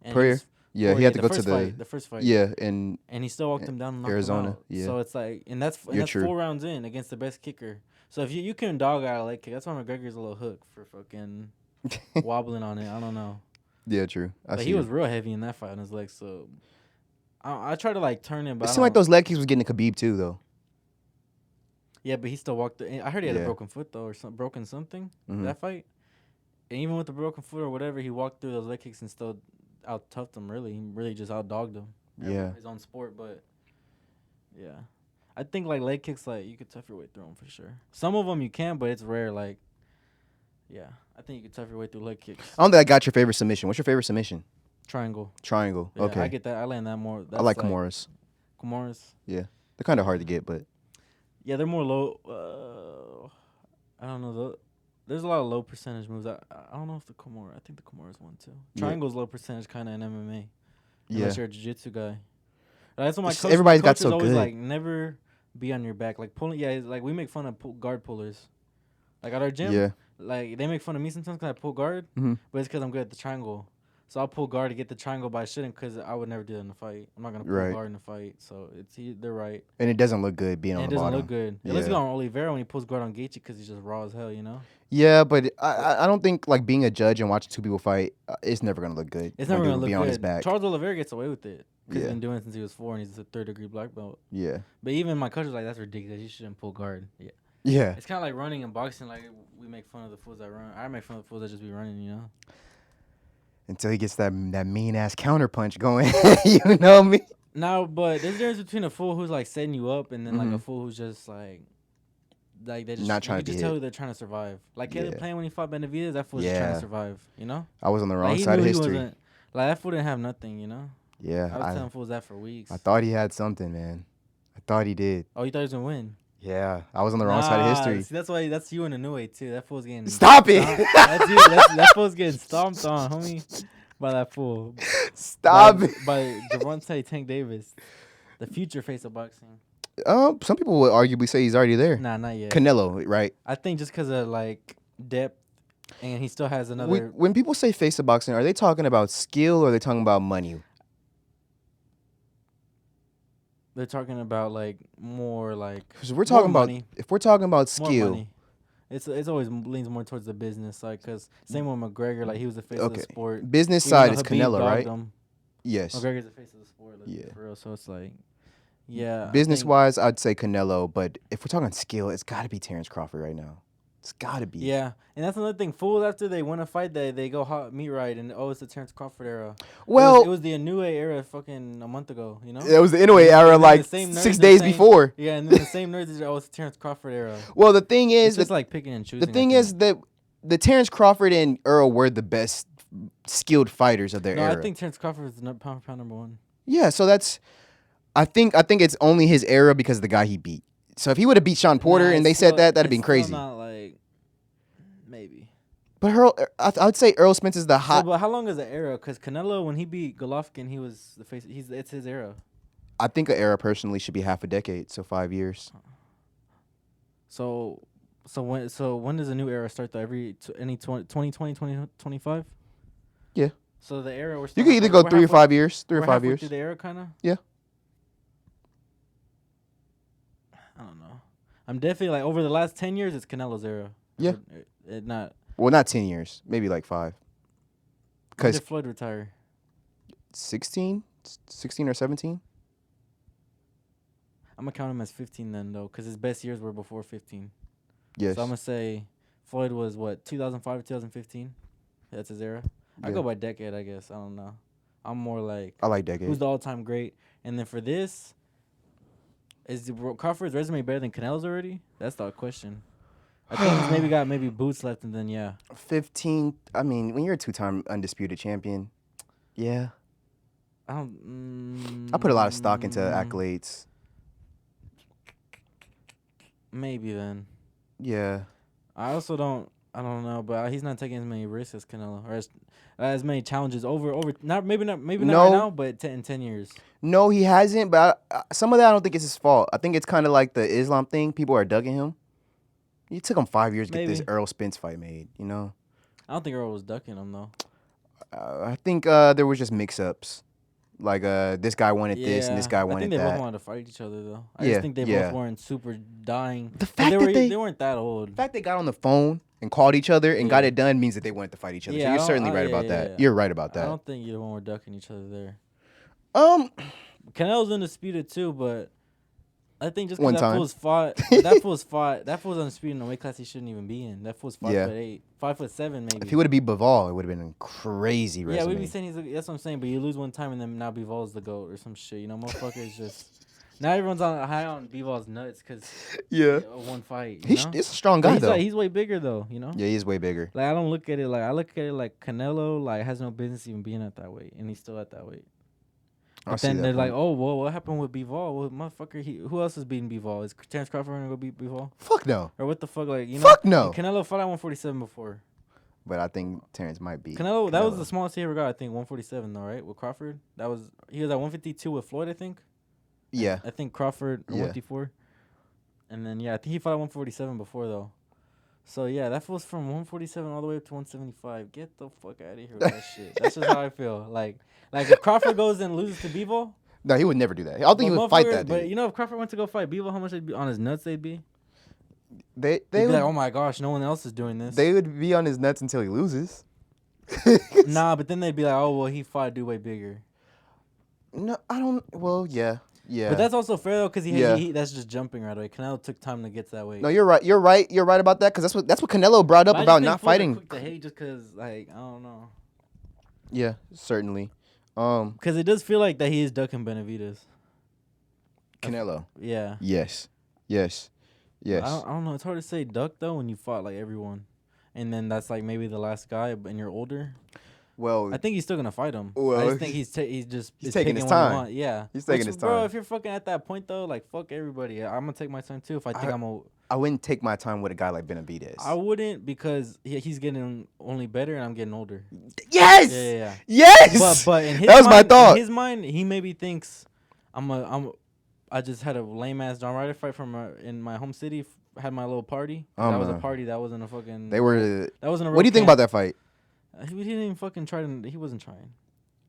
And
Poirier?
he's
Yeah, he had to
the
go to
first
the
fight, the first fight.
Yeah, in
And he still walked him down and knocked
Arizona,
him out.
yeah.
So it's like, and that's
You're true.
4 rounds in against the best kicker. So if you can dog out a leg kick, that's why McGregor's a little hook for fucking wobbling on it. I don't know.
Yeah, true.
But he was real heavy in that fight on his legs. So I try to like turn him. But
It seemed like those leg kicks was getting to Khabib too, though.
Yeah, but he still walked. I heard he had a
Yeah.
broken foot though, or broken something
Mhm.
that fight. And even with the broken foot or whatever, he walked through those leg kicks and still out toughed him. Really, he really just out dogged him.
Yeah.
His own sport, but yeah, I think like leg kicks, like you could tough your way through them for sure. Some of them you can, but it's rare. Like, yeah, I think you could tough your way through leg kicks.
I don't think I got your favorite submission. What's your favorite submission?
Triangle.
Triangle.
Yeah,
Okay.
I get that. I land that more.
I like Kimuras.
Kimuras.
Yeah, they're kind of hard to get, but
Yeah, they're more low. I don't know. There's a lot of low percentage moves. I don't know if the Kimura. I think the Kimura's one too.
Yeah.
Triangle's low percentage kind of in MMA.
yeah.
Unless you're a jiu-jitsu guy. That's what my
It's just
coach.
everybody's
my
got
coach is
so
always
good.
like, never be on your back. Like pulling. Yeah, it's like we make fun of guard pullers. Like at our gym.
Yeah.
Like they make fun of me sometimes because I pull guard,
Mhm.
but it's because I'm good at the triangle. So I'll pull guard to get the triangle, but I shouldn't because I would never do that in a fight. I'm not gonna pull
Right.
guard in a fight. So they're right.
And it doesn't look good being
And
on
it
the
doesn't
bottom.
look good. It looks good on Oliveira when he pulls guard on Gaethje because he's just raw as hell, you know.
Yeah, but I don't think like being a judge and watching two people fight, it's never gonna look good.
It's
when
never
dude
gonna look
be
good.
on his back.
Charles Oliveira gets away with it because
Yeah.
he's been doing it since he was 4 and he's a 3rd-degree black belt.
Yeah.
But even my coach was like, "That's ridiculous. You shouldn't pull guard." Yeah.
Yeah.
It's kind of like running and boxing. Like we make fun of the fools that run. I make fun of the fools that just be running. You know.
Until he gets that mean ass counter punch going, you know me.
No, but there's a difference between a fool who's like setting you up and then like a
Mhm.
fool who's just like they just
Not trying
you
to
can just
be
tell
hit.
who they're trying to survive. Like Caleb
Yeah.
Plant when he fought Benavidez, that fool's just trying
Yeah.
to survive. You know.
I was on the wrong
Like, he
side of
knew he
history.
wasn't- Like that fool didn't have nothing. You know.
Yeah.
I was telling fools that for weeks.
I thought he had something, man. I thought he did.
Oh, you thought he was gonna win?
Yeah. I was on the wrong side of history.
See, that's you in a new way too. That fool's getting
Stop it.
That's you. That fool's getting stomped on, homie, by that fool.
Stop
by,
it.
by Gervonta Tank Davis, the future face of boxing.
Some people would arguably say he's already there.
Nah, not yet.
Canelo, right?
I think just because of like depth, and he still has another.
When people say face of boxing, are they talking about skill or are they talking about money?
They're talking about like more like.
Because we're talking about
money.
if we're talking about
More
skill.
money. It's always leans more towards the business side because same with McGregor, like he was the face of the sport.
Business
Even
side
though
is
Khabib
Canelo,
dogged
right?
him,
Yes.
McGregor's the face of the sport, like,
Yeah.
for real. So it's like, yeah.
Business wise, I'd say Canelo, but if we're talking skill, it's got to be Terrence Crawford right now. It's got to be.
Yeah, and that's another thing. Fools after they win a fight, they go hot meat right, and it's the Terrence Crawford era.
Well,
it was the Inoue era, fucking a month ago. You know.
it was the Inoue era,
And then
like
the same nerds
6
are
days
saying-
before.
Yeah, and then the same nerds are it's the Terrence Crawford era.
Well, the thing
It's
is,
just like picking and choosing.
the thing is that the Terrence Crawford and Earl were the best skilled fighters of their
no,
era.
I think Terrence Crawford is pound for pound number 1.
Yeah, so that's. I think it's only his era because of the guy he beat. So if he would have beat Sean Porter
Nah,
and they
it's
said
still-
that, that'd have been
it's still
crazy.
Not like maybe.
But I'd say Earl Spence is the hot.
But how long is the era? Because Canelo, when he beat Golovkin, he was the face. It's his era.
I think an era personally should be half a decade, so 5 years.
So when does a new era start though? Any 2020, 2025?
Yeah.
So the era we're
You
still
could either go 3 or 5 years. 3 or 5
halfway
years.
through the era, kind of.
Yeah.
I don't know. I'm definitely like over the last 10 years, it's Canelo's era.
Yeah.
It not.
Well, not 10 years, maybe like 5.
When
Because
did Floyd retire?
16 or 17.
I'm gonna count him as 15 then though, because his best years were before 15.
Yes.
So I'm gonna say Floyd was what 2005 or 2015. That's his era. I
Yeah.
go by decade, I guess. I don't know. I'm more like
I like decade.
who's the all-time great, and then for this, is Crawford's resume better than Canelo's already? That's the question. I think he's maybe got boots left, and then yeah.
15. I mean, when you're a 2-time undisputed champion, yeah.
I don't.
I put a lot of stock into accolades.
Maybe then.
Yeah.
I also don't. I don't know, but he's not taking as many risks as Canelo, or as many challenges over. Maybe not right
No,
now, but in 10 years.
no, he hasn't. But some of that I don't think it's his fault. I think it's kind of like the Islam thing. People are ducking him. It took him 5 years to get this
Maybe.
Earl Spence fight made.
I don't think Earl was ducking him though.
I think there was just mix-ups. Like this guy wanted this and this guy
I
wanted
think they both
that.
wanted to fight each other though. I
Yeah,
just think they
yeah.
both weren't super dying.
The
'Cause
fact
they
that
were
they-
they weren't that old.
The fact they got on the phone and called each other and got
Yeah.
it done means that they wanted to fight each other.
Yeah,
So
I
you're
don't-
certainly
I-
right
yeah,
about
yeah,
that.
yeah.
You're right about
I
that.
don't think either one were ducking each other there.
Um,
Canelo's undisputed too, but I think just
One
because that
time.
fool's fought, that fool's undisputed in a weight class he shouldn't even be in. That fool's 5'8",
Yeah.
5'7" maybe.
if he would have beat Bivol, it would have been a crazy
Yeah,
resume.
we'd be saying that's what I'm saying. But you lose one time and then now Bivol's the GOAT or some shit. Motherfuckers just now everyone's high on Bivol's nuts because
Yeah.
one fight.
He's a strong
But
guy,
he's
though.
he's way bigger though.
Yeah, he's way bigger.
Like I don't look at it like I look at it like Canelo like has no business even being at that weight and he's still at that weight.
I
But
see
then
that
they're like,
point.
oh well, what happened with Bivol? Well, motherfucker, who else is beating Bivol? Is Terrence Crawford gonna go beat Bivol?
Fuck no.
Or what the fuck? Like
Fuck no.
and Canelo fought at 147 before.
But I think Terrence might beat
Canelo, that was the smallest he ever got. I think 147 though, right? With Crawford, he was at 152 with Floyd, I think.
Yeah.
I think Crawford
Yeah.
154. And then I think he fought at 147 before though. So yeah, that was from 147 all the way up to 175. Get the fuck out of here with that shit. That's just how I feel. Like if Crawford goes and loses to Bivol.
No, he would never do that. I don't think he would fight that dude.
But if Crawford went to go fight Bivol, how much they'd be on his nuts? They'd be.
They
They'd be
would,
like, oh my gosh, no one else is doing this.
they would be on his nuts until he loses.
Nah, but then they'd be like, oh well, he fought a dude way bigger.
No, I don't. Well, yeah.
But that's also fair though, because
Yeah.
he that's just jumping right away. Canelo took time to get to that weight.
No, you're right. You're right. You're right about that because that's what Canelo brought up
But I just
about
think
not
fools are
fighting.
Quick to hate just because I don't know.
Yeah, certainly.
Because it does feel like that he is ducking Benavidez.
Canelo.
Yeah.
Yes. Yes. Yes.
I don't know. It's hard to say duck though when you fought like everyone, and then that's like maybe the last guy, and you're older.
Well,
I think he's still gonna fight him.
Well,
I just think he's just
he's
is
taking
picking
his
when he
time.
want. Yeah,
He's taking his
Bro,
time.
if you're fucking at that point though, like fuck everybody. I'm gonna take my time too. If I think
I wouldn't take my time with a guy like Benavidez.
I wouldn't because he's getting only better and I'm getting older.
Yes.
Yeah.
Yes.
But in his
That was my
mind,
thought.
In his mind, he maybe thinks I just had a lame ass John Ryder fight from in my home city. Had my little party. That was a party. That wasn't a fucking.
They were.
That wasn't a. Real
What do you think
camp.
about that fight?
He didn't even fucking try to. He wasn't trying.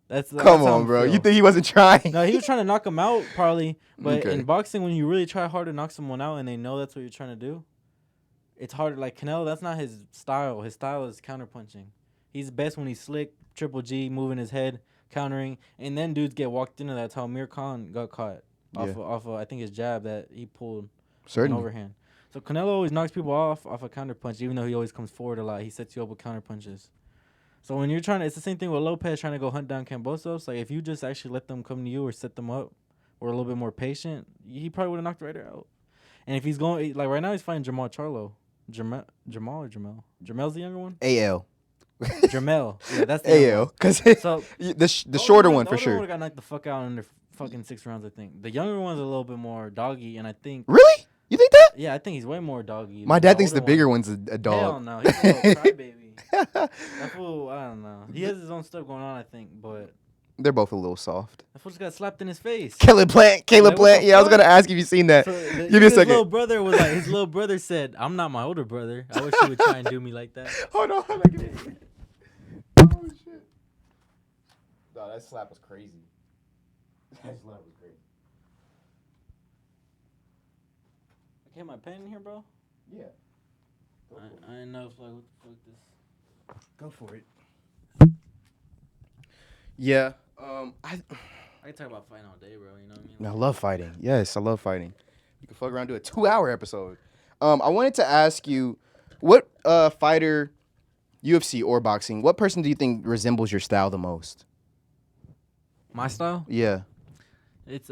That's
Come
how
on,
I
bro.
feel.
You think he wasn't trying?
No, he was trying to knock him out probably. But
Okay.
in boxing, when you really try hard to knock someone out and they know that's what you're trying to do, it's harder. Like Canelo, that's not his style. His style is counterpunching. He's best when he's slick, triple G, moving his head, countering, and then dudes get walked into. That's how Amir Khan got caught off of I think his jab that he pulled an
Certainly.
overhand. So Canelo always knocks people off a counterpunch, even though he always comes forward a lot. He sets you up with counterpunches. So when you're trying to, it's the same thing with Lopez trying to go hunt down Cambosos. Like if you just actually let them come to you or set them up, or a little bit more patient, he probably would have knocked Ryder out. And if he's going like right now, he's fighting Jamal Charlo. Jamal or Jamel? Jamel's the younger one.
AL.
Jamel. Yeah, that's the younger
AL.
one.
Because
So
the shorter one for sure.
Would have got knocked the fuck out under fucking 6 rounds. I think the younger one's a little bit more doggy, and I think
Really? You think that?
yeah, I think he's way more doggy.
My
than
dad thinks the
older
bigger
one.
one's a
Hell
dog.
no, he's a little crybaby. That fool, I don't know. He has his own stuff going on, I think, but
They're both a little soft.
that fool just got slapped in his face.
Caleb Plant.
Like, what the
Yeah, I was
fuck?
gonna ask if you seen that.
So
Give me a
his
second.
little brother was like, his little brother said, "I'm not my older brother. I wish he would try and do me like that."
Hold on. Oh shit. No, that slap was crazy. That slap was crazy.
Okay, my pen in here, bro.
Yeah.
I didn't know if like what the fuck this.
Go for it. Yeah.
I can talk about fighting all day, bro. You know what I mean?
I love fighting. Yes, I love fighting. You can fuck around and do a 2-hour episode. I wanted to ask you, what fighter, UFC or boxing, what person do you think resembles your style the most?
My style?
Yeah.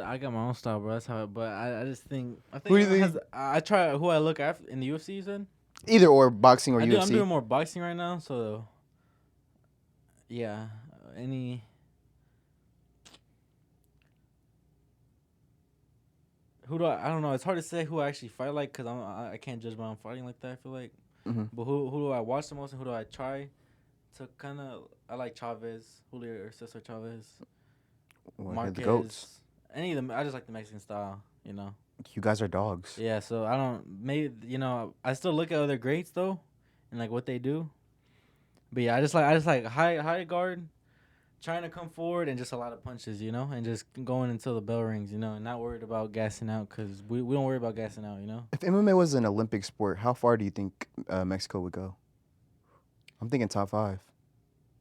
I got my own style, bro. That's how. But I just think
Who do you
everyone
think-
I try who I look after in the UFC. You said
Either or, boxing or
I'm
UFC.
doing more boxing right now, so yeah. Any. Who do I don't know. It's hard to say who I actually fight like because I can't judge my own fighting like that. I feel like
Mm-hmm.
But who do I watch the most and who do I try to kind of? I like Chaidez, Julio or Cesar Chaidez,
Well, the goats.
Marquez. Any of them. I just like the Mexican style. You know.
You guys are dogs.
Yeah. So I don't. Maybe I still look at other greats though, and like what they do. But yeah, I just like high guard, trying to come forward and just a lot of punches, and just going until the bell rings, and not worried about gassing out because we don't worry about gassing out.
If MMA was an Olympic sport, how far do you think Mexico would go? I'm thinking top 5.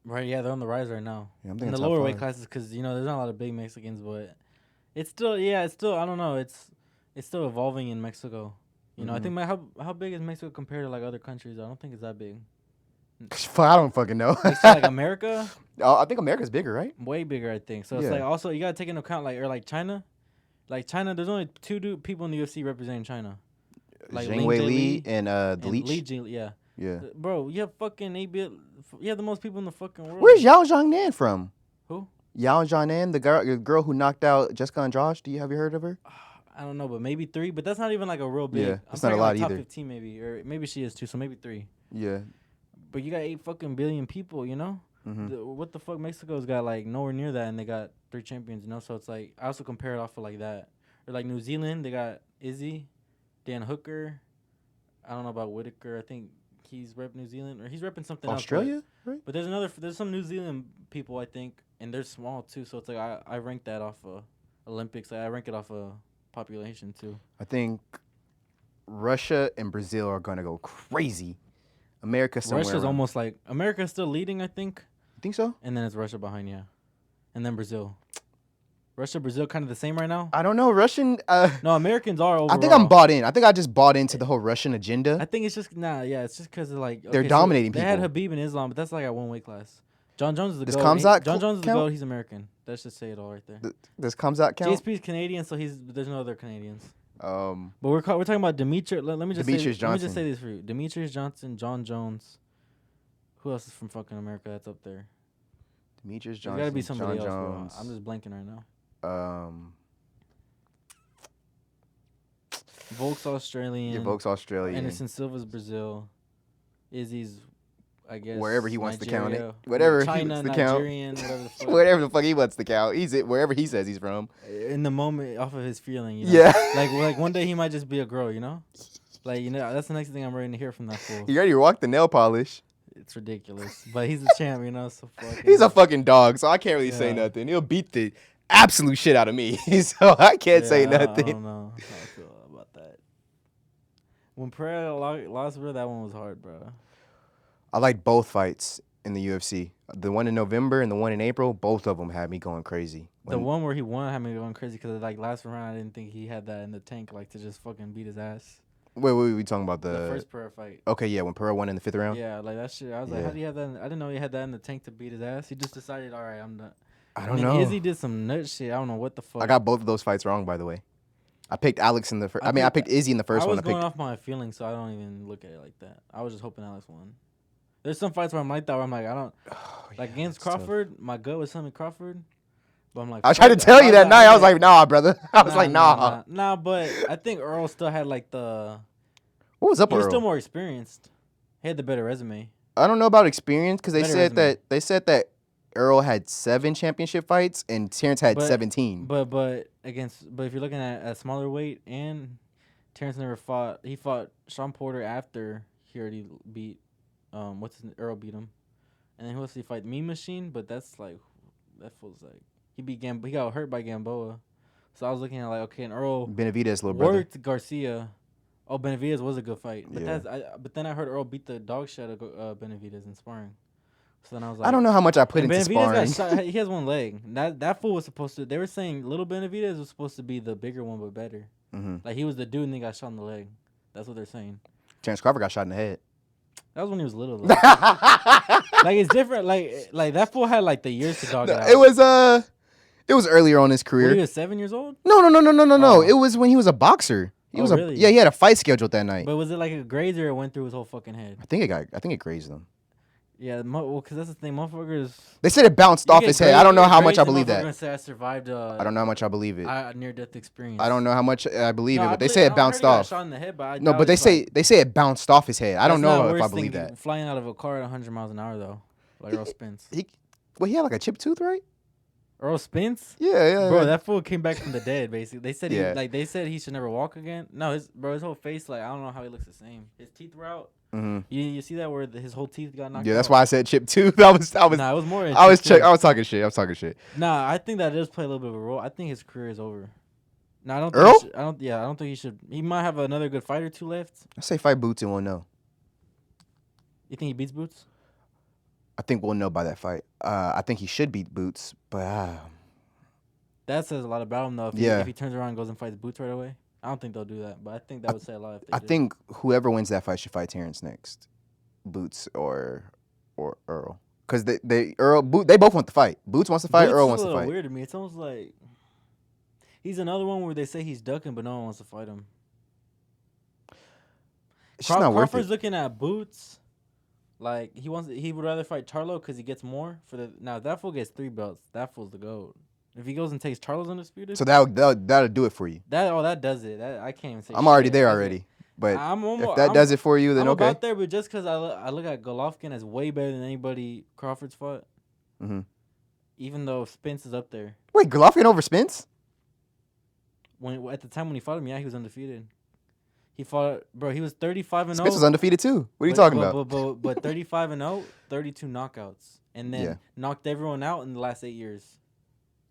Right, yeah, they're on the rise right now.
Yeah, I'm
In
thinking
the
top
lower
5.
weight classes because, there's not a lot of big Mexicans, but it's still, I don't know, it's still evolving in Mexico. I think how big is Mexico compared to, like, other countries? I don't think it's that big.
I don't fucking know.
Like America?
Oh, I think America's bigger, right?
Way bigger, I think. So it's like also you gotta take into account like China. Like China, there's only two people in the UFC representing China. Like
Zhang Wei Li and the Leech.
Li Jing, yeah.
Yeah.
Bro, you have fucking you have the most people in the fucking world.
Where's Yao Zhangnan from?
Who?
Yao Zhangnan, the girl who knocked out Jessica Andrade. Have you heard of her?
I don't know, but maybe 3. But that's not even like a real big.
Yeah, it's not a lot
like top
either.
15 maybe, or maybe she is too. So maybe 3.
Yeah.
But you got 8 fucking billion people,
Mm-hmm.
What the fuck? Mexico's got like nowhere near that, and they got 3 champions, So it's like I also compare it off of like that, or like New Zealand, they got Izzy, Dan Hooker. I don't know about Whitaker. I think he's rep New Zealand, or he's repping something
Australia,
else.
right?
But there's some New Zealand people I think, and they're small too. So it's like I rank that off of Olympics. I rank it off of population too.
I think Russia and Brazil are gonna go crazy. America somewhere.
Russia's
around.
almost like America's still leading, I think.
You think so?
And then it's Russia behind, yeah. And then Brazil. Russia, Brazil kind of the same right now?
I don't know. Russian.
No, Americans are overall.
I think I'm bought in. I think I just bought into the whole Russian agenda.
I think it's just, it's just because like...
They're dominating
they
people.
had Habib in Islam, but that's like at one weight class. John Jones is the
Does
GOAT.
Khamzat
John Jones is the
count?
GOAT, he's American. Let's just say it all right there.
Does Khamzat count?
GSP's Canadian, so there's no other Canadians.
But
we're talking about Demetrius. Let me just
Johnson.
say this for you. Demetrius Johnson, John Jones. Who else is from fucking America that's up there?
Demetrius
There's
Johnson.
got to be somebody
John
else.
Jones.
I'm just blanking right now. Volk's Australian.
Yeah, Volk's Australian.
Anderson Silva's Brazil. Izzy's, I guess,
wherever he wants to count
Nigeria.
it. Whatever
China,
he wants to
Nigerian,
count.
whatever the fuck.
Whatever the fuck he wants to count. He's it wherever he says he's from.
In the moment, off of his feeling,
Yeah.
like one day he might just be a girl, Like, that's the next thing I'm ready to hear from that fool.
He already walked the nail polish.
It's ridiculous. But he's a champ, so fucking...
He's a fucking dog, so I can't really say
Yeah.
nothing. He'll beat the absolute shit out of me, so I can't say
I
nothing.
don't know how I feel about that. When Pereira lost, bro, that one was hard, bro.
I like both fights in the UFC. The one in November and the one in April, both of them had me going crazy.
The one where he won had me going crazy because, like, last round, I didn't think he had that in the tank, like, to just fucking beat his ass.
Wait, we talking about
The first Pereira fight.
Okay, yeah, when Pereira won in the 5th round?
Yeah, like, that shit. I was like, how do you have that? I didn't know he had that in the tank to beat his ass. He just decided, all right, I'm done.
I don't know.
Izzy did some nut shit. I don't know what the fuck.
I got both of those fights wrong, by the way. I picked Alex in the first. I picked Izzy in the first one.
I was going off my feelings, so I don't even look at it like that. I was just hoping Alex won. There's some fights where I'm like that, where I'm like, I don't... like, against Crawford, my gut was telling me Crawford. But I'm like...
I tried to tell you that night. I was like, nah, brother. I was like, nah.
Nah, but I think Earl still had, like, the...
What was up,
He was
Earl?
still more experienced. He had the better resume.
I don't know about experience because they
Better
said that Earl had 7 championship fights and Terrence had 17.
But if you're looking at a smaller weight, and Terrence never fought. He fought Sean Porter after he already beat... Earl beat him. And then who else did he fight? Mean Machine, but that's like... That fool's like... He got hurt by Gamboa. So I was looking at like, okay, and Earl...
Benavidez, little brother.
Worked Garcia. Oh, Benavidez was a good fight. But
Yeah.
but then I heard Earl beat the dog shit out of Benavidez in sparring. So then I was like...
I don't know how much I put into
Benavidez
sparring.
he has one leg. That fool was supposed to... They were saying little Benavidez was supposed to be the bigger one, but better.
Mm-hmm.
Like, he was the dude and he got shot in the leg. That's what they're saying.
Terrence Crawford got shot in the head.
That was when he was little, though. Like, it's different. Like that fool had, like, the years to dog it out.
It was earlier on in his career.
When he was 7 years old?
No.
Oh.
It was when he was a boxer.
Really?
He had a fight scheduled that night.
But was it like a graze or it went through his whole fucking head?
I think it grazed him.
Yeah, well, because that's the thing, motherfuckers.
They said it bounced off his head. I don't know how much I believe
Gonna
that.
say I survived
I don't know how much I believe it.
a near-death experience.
I don't know how much I believe
No,
it,
I
but they
believe.
say it
I heard
bounced
he got
off.
shot in the head, but I
No,
doubt
but they
it's like
say it bounced off his head. I don't
that's not
know
a
if I
worse
believe
thing
that.
flying out of a car at 100 miles an hour though, like Earl Spence.
He had like a chipped tooth, right?
Earl Spence?
Yeah.
Bro, that fool came back from the dead. Basically, they said
Yeah.
they said he should never walk again. No, his whole face, like I don't know how he looks the same. His teeth were out.
Mm-hmm.
You see that where his whole teeth got knocked out?
Yeah, that's why I said chipped tooth. Nah,
it was more.
I was talking shit.
Nah, I think that does play a little bit of a role. I think his career is over. No, I don't.
Earl?
Think I don't. Yeah, I don't think he should. He might have another good fight or two left.
I say fight Boots and we'll know.
You think he beats Boots?
I think we'll know by that fight. I think he should beat Boots, but
that says a lot about him though. If he turns around and goes and fights Boots right away, I don't think they'll do that. But I think that would say a lot. If they
I think whoever wins that fight should fight Terrence next, Boots or Earl, because they both want the fight. Boots wants to fight.
Boots
Earl wants
is
to
a little
fight.
weird to me. It's almost like he's another one where they say he's ducking, but no one wants to fight him.
It's just not worth it.
Crawford's looking at Boots. Like he would rather fight Charlo because he gets more for the. Now if that fool gets 3 belts, that fool's the GOAT. If he goes and takes Charlo's undisputed,
So that'll do it for you.
That does it. I can't even say.
I'm already
shit.
there
That's
already.
it.
But if that does it for you, then
I'm
okay.
about there, but just because I look at Golovkin as way better than anybody Crawford's fought.
Mm-hmm.
Even though Spence is up there.
Wait, Golovkin over Spence?
At the time when he fought him, yeah, he was undefeated. He fought, bro. He was 35-0.
Spence was undefeated too. What are you talking about?
But 35-0, 32 knockouts, and then knocked everyone out in the last 8 years.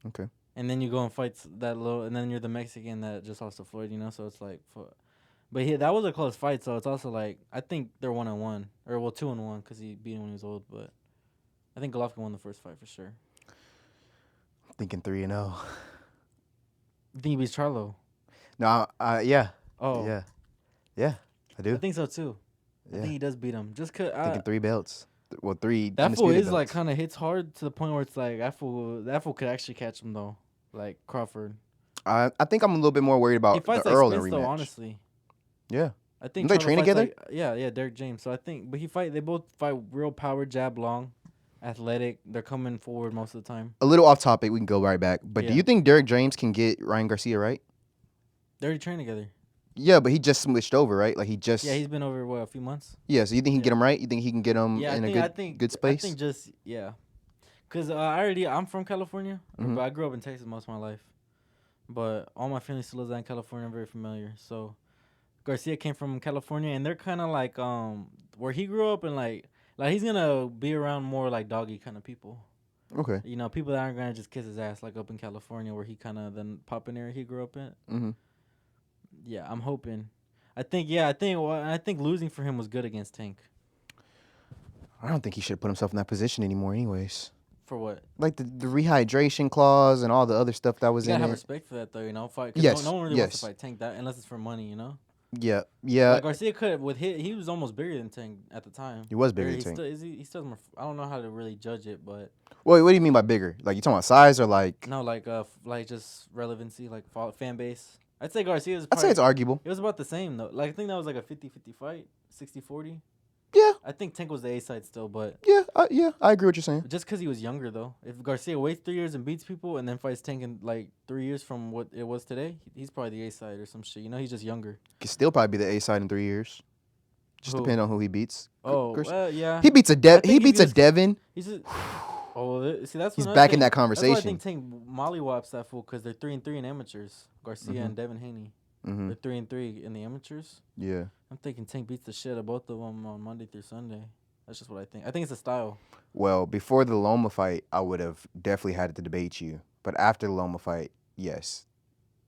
Okay.
And then you go and fight that little, and then you're the Mexican that just lost to Floyd, you know. So it's like, but that was a close fight. So it's also like I think they're 1-1, or 2-1 because he beat him when he was old. But I think Golovkin won the first fight for sure.
I'm thinking 3-0.
You think he beats Charlo?
No, yeah.
Oh.
Yeah, I do.
I think so too. I think he does beat him. Just cause
thinking 3 belts. Well, 3.
That fool is
belts.
like kind of hits hard to the point where it's like that fool could actually catch him though, like Crawford.
I think I'm a little bit more worried about the Earl rematch.
Though, honestly.
Yeah.
I think
Don't they train together?
like, yeah, Derek James. So I think, but they both fight real power, jab, long, athletic. They're coming forward most of the time.
A little off topic, we can go right back. But do you think Derek James can get Ryan Garcia right?
They already train together.
Yeah, but he just switched over, right? Like he just.
Yeah, he's been over a few months.
Yeah, so you think he can get him right? You think he can get him in a good space?
I think just because I'm from California, but I grew up in Texas most of my life. But all my family still lives out in California. I'm very familiar. So Garcia came from California, and they're kind of like where he grew up, and like he's gonna be around more like doggy kind of people.
Okay.
You know, people that aren't gonna just kiss his ass like up in California where he kind of then popping area he grew up in.
Mm-hmm.
Yeah, I'm hoping. I think losing for him was good against Tank.
I don't think he should have put himself in that position anymore, anyways.
For what?
Like the rehydration clause and all the other stuff that was in it.
You gotta have respect for that, though. You know, fight.
Yes.
No one really wants to fight Tank that unless it's for money. You know.
Yeah.
Like Garcia could he was almost bigger than Tank at the time.
He was bigger than Tank.
He still more. I don't know how to really judge it, but.
Wait, what do you mean by bigger? Like you talking about size or like?
No, like just relevancy, like fan base. I'd say Garcia's.
I'd say it's arguable.
It was about the same though. Like I think that was like a 50-50 fight, 60-40.
Yeah.
I think Tank was the A side still, but.
Yeah, I agree with what you're saying.
Just because he was younger though. If Garcia waits 3 years and beats people and then fights Tank in like 3 years from what it was today, he's probably the A side or some shit. You know, he's just younger.
Could still probably be the A side in 3 years. Just depending on who he beats.
Well, yeah.
He beats a Devin.
He's just. See, that's
he's back in that conversation.
That's why I think Tank mollywops that fool because they're 3-3 in amateurs. Garcia and Devin Haney.
Mm-hmm.
They're 3-3 in the amateurs.
Yeah.
I'm thinking Tank beats the shit out of both of them on Monday through Sunday. That's just what I think. I think it's a style.
Well, before the Loma fight, I would have definitely had to debate you. But after the Loma fight, yes.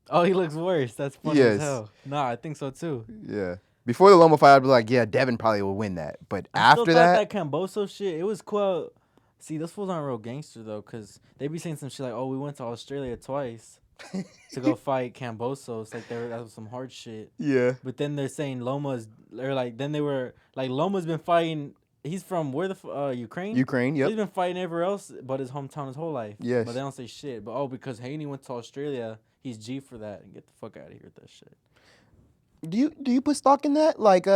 Oh, he looks worse. That's funny as hell. Nah, I think so too.
Yeah. Before the Loma fight, I'd be like, yeah, Devin probably will win that. But after that
Camboso shit, it was cool. See, those fools aren't real gangster though, cause they be saying some shit like, "Oh, we went to Australia twice to go fight Camboso." It's like that was some hard shit.
Yeah.
But then they're saying Loma's, or like then they were like Loma's been fighting. He's from where Ukraine.
Ukraine, yep.
He's been fighting everywhere else, but his hometown his whole life.
Yes.
But they don't say shit. But because Haney went to Australia, he's G for that. And get the fuck out of here with that shit.
Do you put stock in that? Like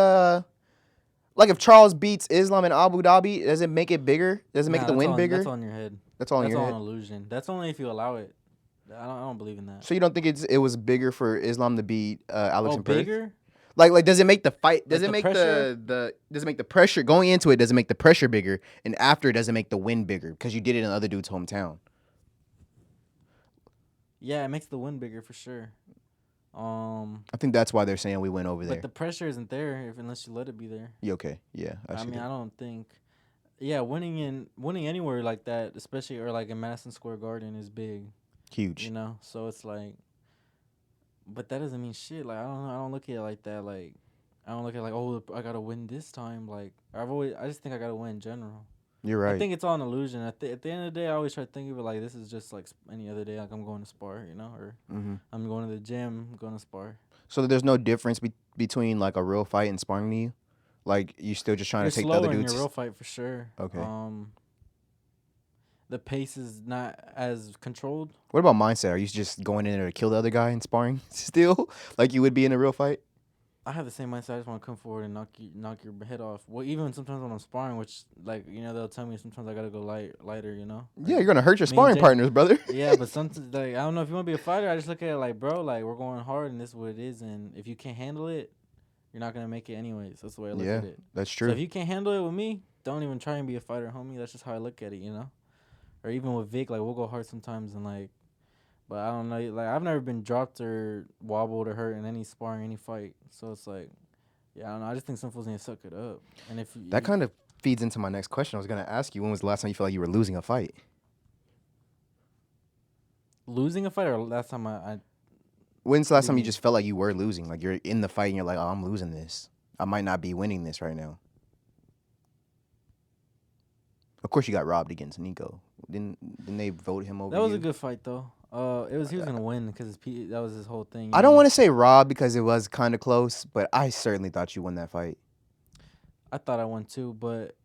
Like if Charles beats Islam in Abu Dhabi, does it make it bigger? Does it make
Nah,
the win
that's
bigger?
on your head.
That's all in
That's
your
all
head.
an illusion. That's only if you allow it. I don't believe in that.
So you don't think it was bigger for Islam to beat Alex in Perth?
Bigger?
Like does it make the fight? Does
Like
it
the
make
pressure?
does it make the pressure going into it? Does it make the pressure bigger? And after, does it make the win bigger because you did it in the other dude's hometown?
Yeah, it makes the win bigger for sure.
I think that's why they're saying we went over there.
But the pressure isn't there unless you let it be there.
Yeah, okay, yeah.
I mean, I don't think. Yeah, winning anywhere like that, especially or like in Madison Square Garden, is big.
Huge.
You know, so it's like. But that doesn't mean shit. Like I don't know. I don't look at it like that. Like I don't look at it like, oh, I gotta win this time. Like I just think I gotta win in general.
You're right.
I think it's all an illusion. At the end of the day, I always try to think of it like this is just like any other day. Like I'm going to spar, you know, or I'm going to the gym, going to spar.
So there's no difference between like a real fight and sparring to you? Like you still just trying to take the other dudes?
You're slower in your real fight for sure.
Okay.
The pace is not as controlled.
What about mindset? Are you just going in there to kill the other guy and sparring still, like you would be in a real fight?
I have the same mindset. I just want to come forward and knock your head off. Well, even sometimes when I'm sparring, which like they'll tell me sometimes I gotta go lighter.
Yeah, you're gonna hurt your sparring partners, brother.
Yeah, but sometimes like I don't know if you want to be a fighter. I just look at it like, bro, like we're going hard and this is what it is. And if you can't handle it, you're not gonna make it anyways. That's the way I look at it.
That's true.
So if you can't handle it with me, don't even try and be a fighter, homie. That's just how I look at it, Or even with Vic, like we'll go hard sometimes and like. But I don't know, like I've never been dropped or wobbled or hurt in any sparring, any fight. So it's like. Yeah, I don't know. I just think some fools need to suck it up. And if
that kind of feeds into my next question. I was gonna ask you, when was the last time you felt like you were losing a fight?
Losing a fight, or last time I
When's the last time you just felt like you were losing? Like you're in the fight and you're like, oh, I'm losing this. I might not be winning this right now. Of course, you got robbed against Nico. Didn't they vote him over?
That was a good fight though. He was gonna win because that was his whole thing.
I don't want to say robbed because it was kind of close, but I certainly thought you won that fight.
I thought I won too, but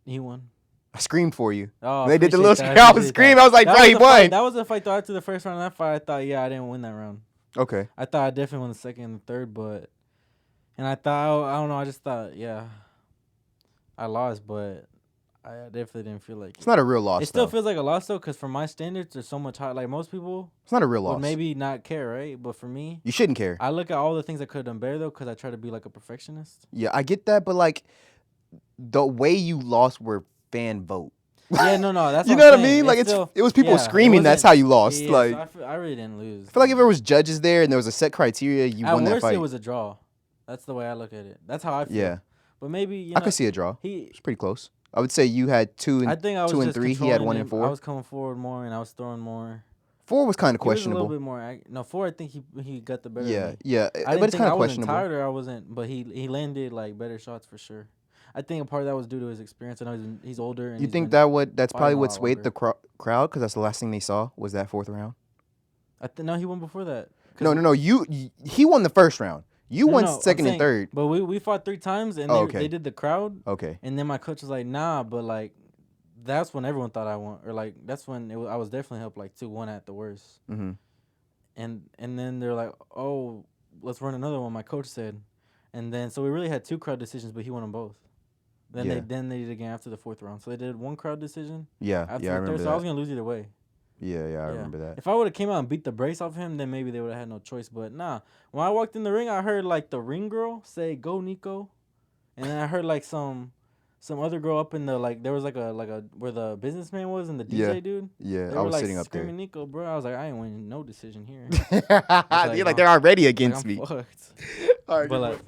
he won.
I screamed for you.
Oh,
they did the little scream. I was screaming. I was like, bro, he won.
That was a fight though. After the first round of that fight, I thought, yeah, I didn't win that round.
Okay.
I thought I definitely won the second and the third, and I thought, I don't know, I just thought, yeah, I lost, but I definitely didn't feel like
it's not a real loss.
It still feels like a loss though, because for my standards, they're so much higher. Like most people,
it's not a real loss.
Would maybe not care, right? But for me,
you shouldn't care.
I look at all the things I could have done better though, because I try to be like a perfectionist.
Yeah, I get that, but like the way you lost were fan vote.
Yeah, no, that's
you know what I mean. Like it was people screaming. That's how you lost.
Yeah,
like
so I really didn't lose.
I feel like if there was judges there and there was a set criteria, you won that fight.
At worst, it was a draw. That's the way I look at it. That's how I feel.
Yeah,
but maybe
I could see a draw. It's pretty close. I would say you had 2 and 2 and 3. He had 1 and 4.
I was coming forward more and I was throwing more.
4 was kind of questionable.
A little bit more. No, 4. I think he got the better.
Yeah,
of me.
yeah.
But
it's kind of questionable.
I wasn't tired or I wasn't, but he landed like better shots for sure. I think a part of that was due to his experience. I know he's older. And
you think that's probably what swayed the crowd because that's the last thing they saw was that 4th round.
No, he won before that.
No. He won the first round. You won second and third.
But we fought 3 times and they did the crowd.
Okay.
And then my coach was like, nah, but like that's when everyone thought I won, or like that's when I was definitely helped like 2-1 at the worst.
Mm-hmm.
And then they're like, oh, let's run another one. My coach said, and then so we really had 2 crowd decisions, but he won them both. Then they did it again after the 4th round. So they did 1 crowd decision.
Yeah, I remember that.
So I was gonna lose either way.
Yeah, I remember that.
If I would have came out and beat the brace off him, then maybe they would have had no choice. But nah, when I walked in the ring, I heard like the ring girl say "Go Nico," and then I heard like some other girl up in the like there was like a where the businessman was and the DJ dude.
Yeah,
they
I
were
was
like
sitting up there.
Screaming Nico, bro. I was like, I ain't winning no decision here.
You're like they're already against me.
Fucked.
All right,
but like.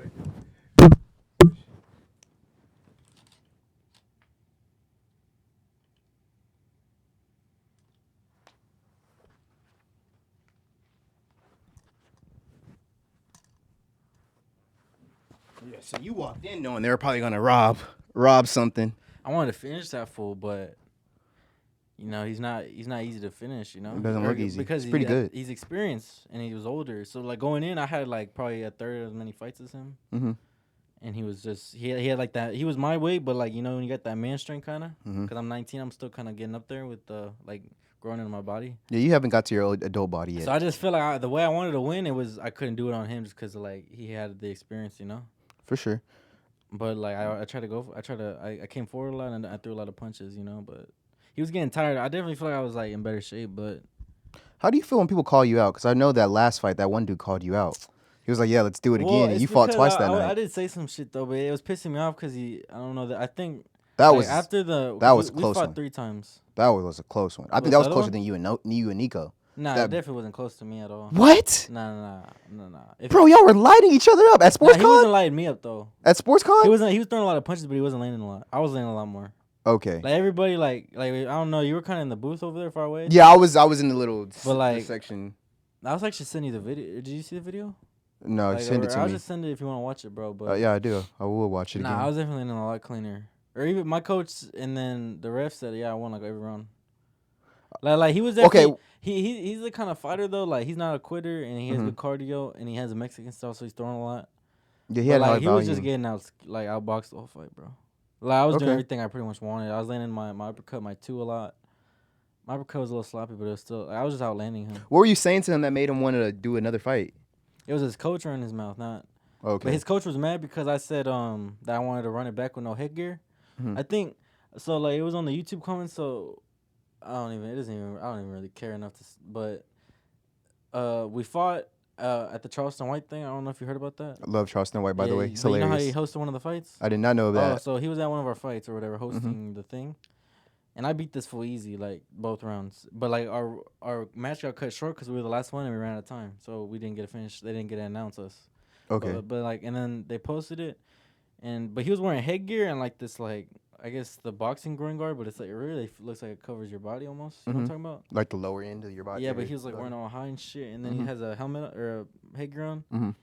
Yeah, so you walked in knowing they were probably gonna rob something.
I wanted to finish that fool, but he's not easy to finish. It
doesn't look easy
because
he's pretty good.
He's experienced and he was older. So like going in, I had like probably a third as many fights as him.
Mm-hmm.
And he was just he had like that. He was my weight, but like when you got that man strength kind of.
Mm-hmm.
Because I'm 19, I'm still kind of getting up there with the like growing into my body.
Yeah, you haven't got to your adult body yet.
So I just feel like the way I wanted to win, I couldn't do it on him just because like he had the experience.
For sure.
But like I tried to go. I came forward a lot and I threw a lot of punches, you know. But he was getting tired. I definitely feel like I was like in better shape. But
How do you feel when people call you out? Because I know that last fight, that one dude called you out. He was like, "Yeah, let's do it
well,
again," and
it's
you fought
because
twice that
I
night.
did say some shit though, but it was pissing me off because I don't know that I think
That
like
was
after the
that
because
was a
we
close
fought
one.
3 times.
That was a close one. I think
Was
that
the
was
other
closer
one?
than you and Nico.
Nah, it
That
definitely wasn't close to me at all.
what?
Nah. If
Bro, y'all were lighting each other up at
nah, he
SportsCon.
wasn't lighting me up though.
At SportsCon.
He was throwing a lot of punches, but he wasn't landing a lot. I was landing a lot more.
Okay.
Like everybody, like I don't know. You were kind of in the booth over there, far away.
Yeah, I was in the little
But like,
section.
I was actually sending you the video. Did you see the video?
No,
Like,
send it to
I'll
me.
just send it if you want to watch it, bro. But
Yeah, I do. I will watch it
nah,
again.
I was definitely landing a lot cleaner. Or even my coach and then the ref said, yeah, I won like every round. Like he was definitely he's the kind of fighter though. Like he's not a quitter and he has good cardio and he has a Mexican style, so he's throwing a lot.
Yeah, he
But
had high
like he was just
volume.
getting outboxed the whole fight, bro. Like I was doing
Okay.
everything I pretty much wanted. I was landing my uppercut, my two a lot. My uppercut was a little sloppy, but it was still I was just outlanding him.
What were you saying to him that made him want to do another fight?
It was his coach running his mouth, not.
Okay.
But his coach was mad because I said that I wanted to run it back with no headgear. I think so. Like it was on the YouTube comments, so I don't even really care enough to. But we fought at the Charleston White thing. I don't know if you heard about that.
I love Charleston White, by the way. He's
but you know how
hilarious.
he hosted one of the fights?
I did not know
Oh,
that.
so he was at one of our fights or whatever, hosting the thing. And I beat this fool easy, like both rounds. But like our match got cut short because we were the last one and we ran out of time, so we didn't get a finish. They didn't get to announce us.
Okay.
But like, and then they posted it, but he was wearing headgear and like this like I guess the boxing groin guard, but it's like it really looks like it covers your body almost. You know what I'm talking about?
Like the lower end of your body.
Yeah, but he was like wearing all high and shit, and then he has a helmet or a headgear on.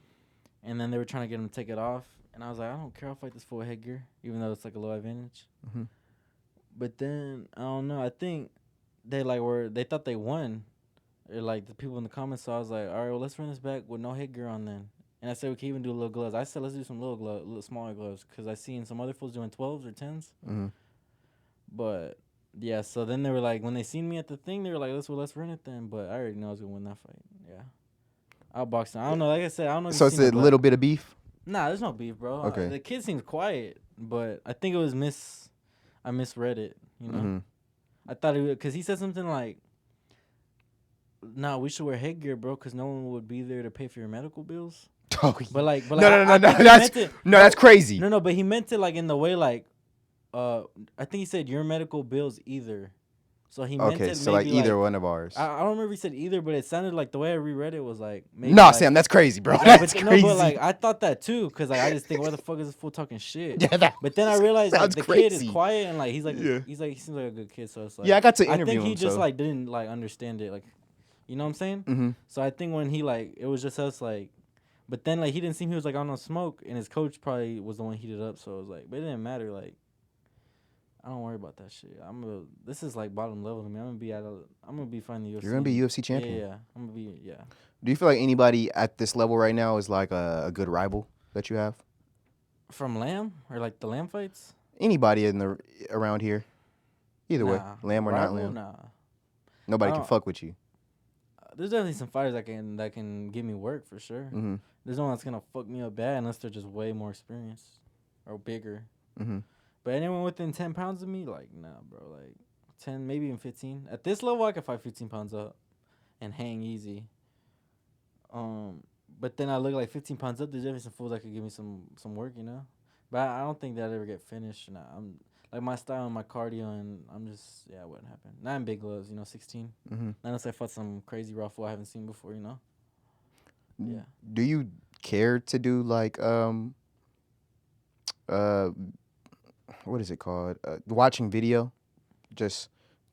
And then they were trying to get him to take it off, and I was like, I don't care, I'll fight this full headgear, even though it's like a low advantage. But then I don't know. I think they thought they won, or like the people in the comments. So I was like, all right, well let's run this back with no headgear on then. And I said we can even do little gloves. I said let's do some little smaller gloves because I seen some other fools doing 12s or 10s. But yeah, so then they were like, when they seen me at the thing, they were like, let's run it then. But I already know I was gonna win that fight. Yeah, outboxing. I don't know. Like I said, I don't know. If
So
you
it's
seen
a little bit of beef.
Nah, there's no beef, bro.
Okay.
The kid seems quiet, but I think it was I misread it. You know, I thought it would, cause he said something like, "Nah, we should wear headgear, bro, cause no one would be there to pay for your medical bills."
Oh,
But
no,
that's
that's crazy.
No, but he meant it like in the way like, I think he said your medical bills either. So he meant
Okay,
it
so like
maybe
either one of ours.
I don't remember if he said either, but it sounded like the way I reread it was like maybe.
Nah,
like,
Sam, that's crazy, bro.
yeah,
That's
but,
crazy.
No, but like I thought that too, cause like I just think, why the fuck is this fool talking shit?
Yeah, that
But then I realized like
sounds
the
crazy.
kid is quiet and like he's like
Yeah.
he seems like a good kid, so it's like
Yeah, I got to
I
interview
think he
him,
just
so.
like didn't like understand it, like you know what I'm saying? So I think when he like it was just us like, but then like he didn't seem he was like on no smoke, and his coach probably was the one heated up, so it was like, but it didn't matter like. I don't worry about that shit. This is like bottom level to me. I'm gonna be fighting the UFC.
You're gonna be UFC champion.
Yeah. I'm gonna be
Do you feel like anybody at this level right now is like a good rival that you have?
From Lamb or like the Lamb fights?
Anybody around here? Either way,
Nah.
Lamb or not
Rival?
Lamb.
Nah.
Nobody
I
can
don't-
fuck with you.
There's definitely some fighters that can give me work for sure. There's no one that's gonna fuck me up bad unless they're just way more experienced or bigger. But anyone within 10 pounds of me, like nah, bro. Like 10, maybe even 15. At this level, I could fight 15 pounds up and hang easy. But then I look like 15 pounds up. There's definitely some fools that could give me some work, you know. But I don't think that I'd ever get finished. Nah, I'm like my style and my cardio, and I'm just it wouldn't happen. Not in big gloves, 16. Not unless I fought some crazy raw fool I haven't seen before, Yeah.
Do you care to do like what is it called? Watching video, just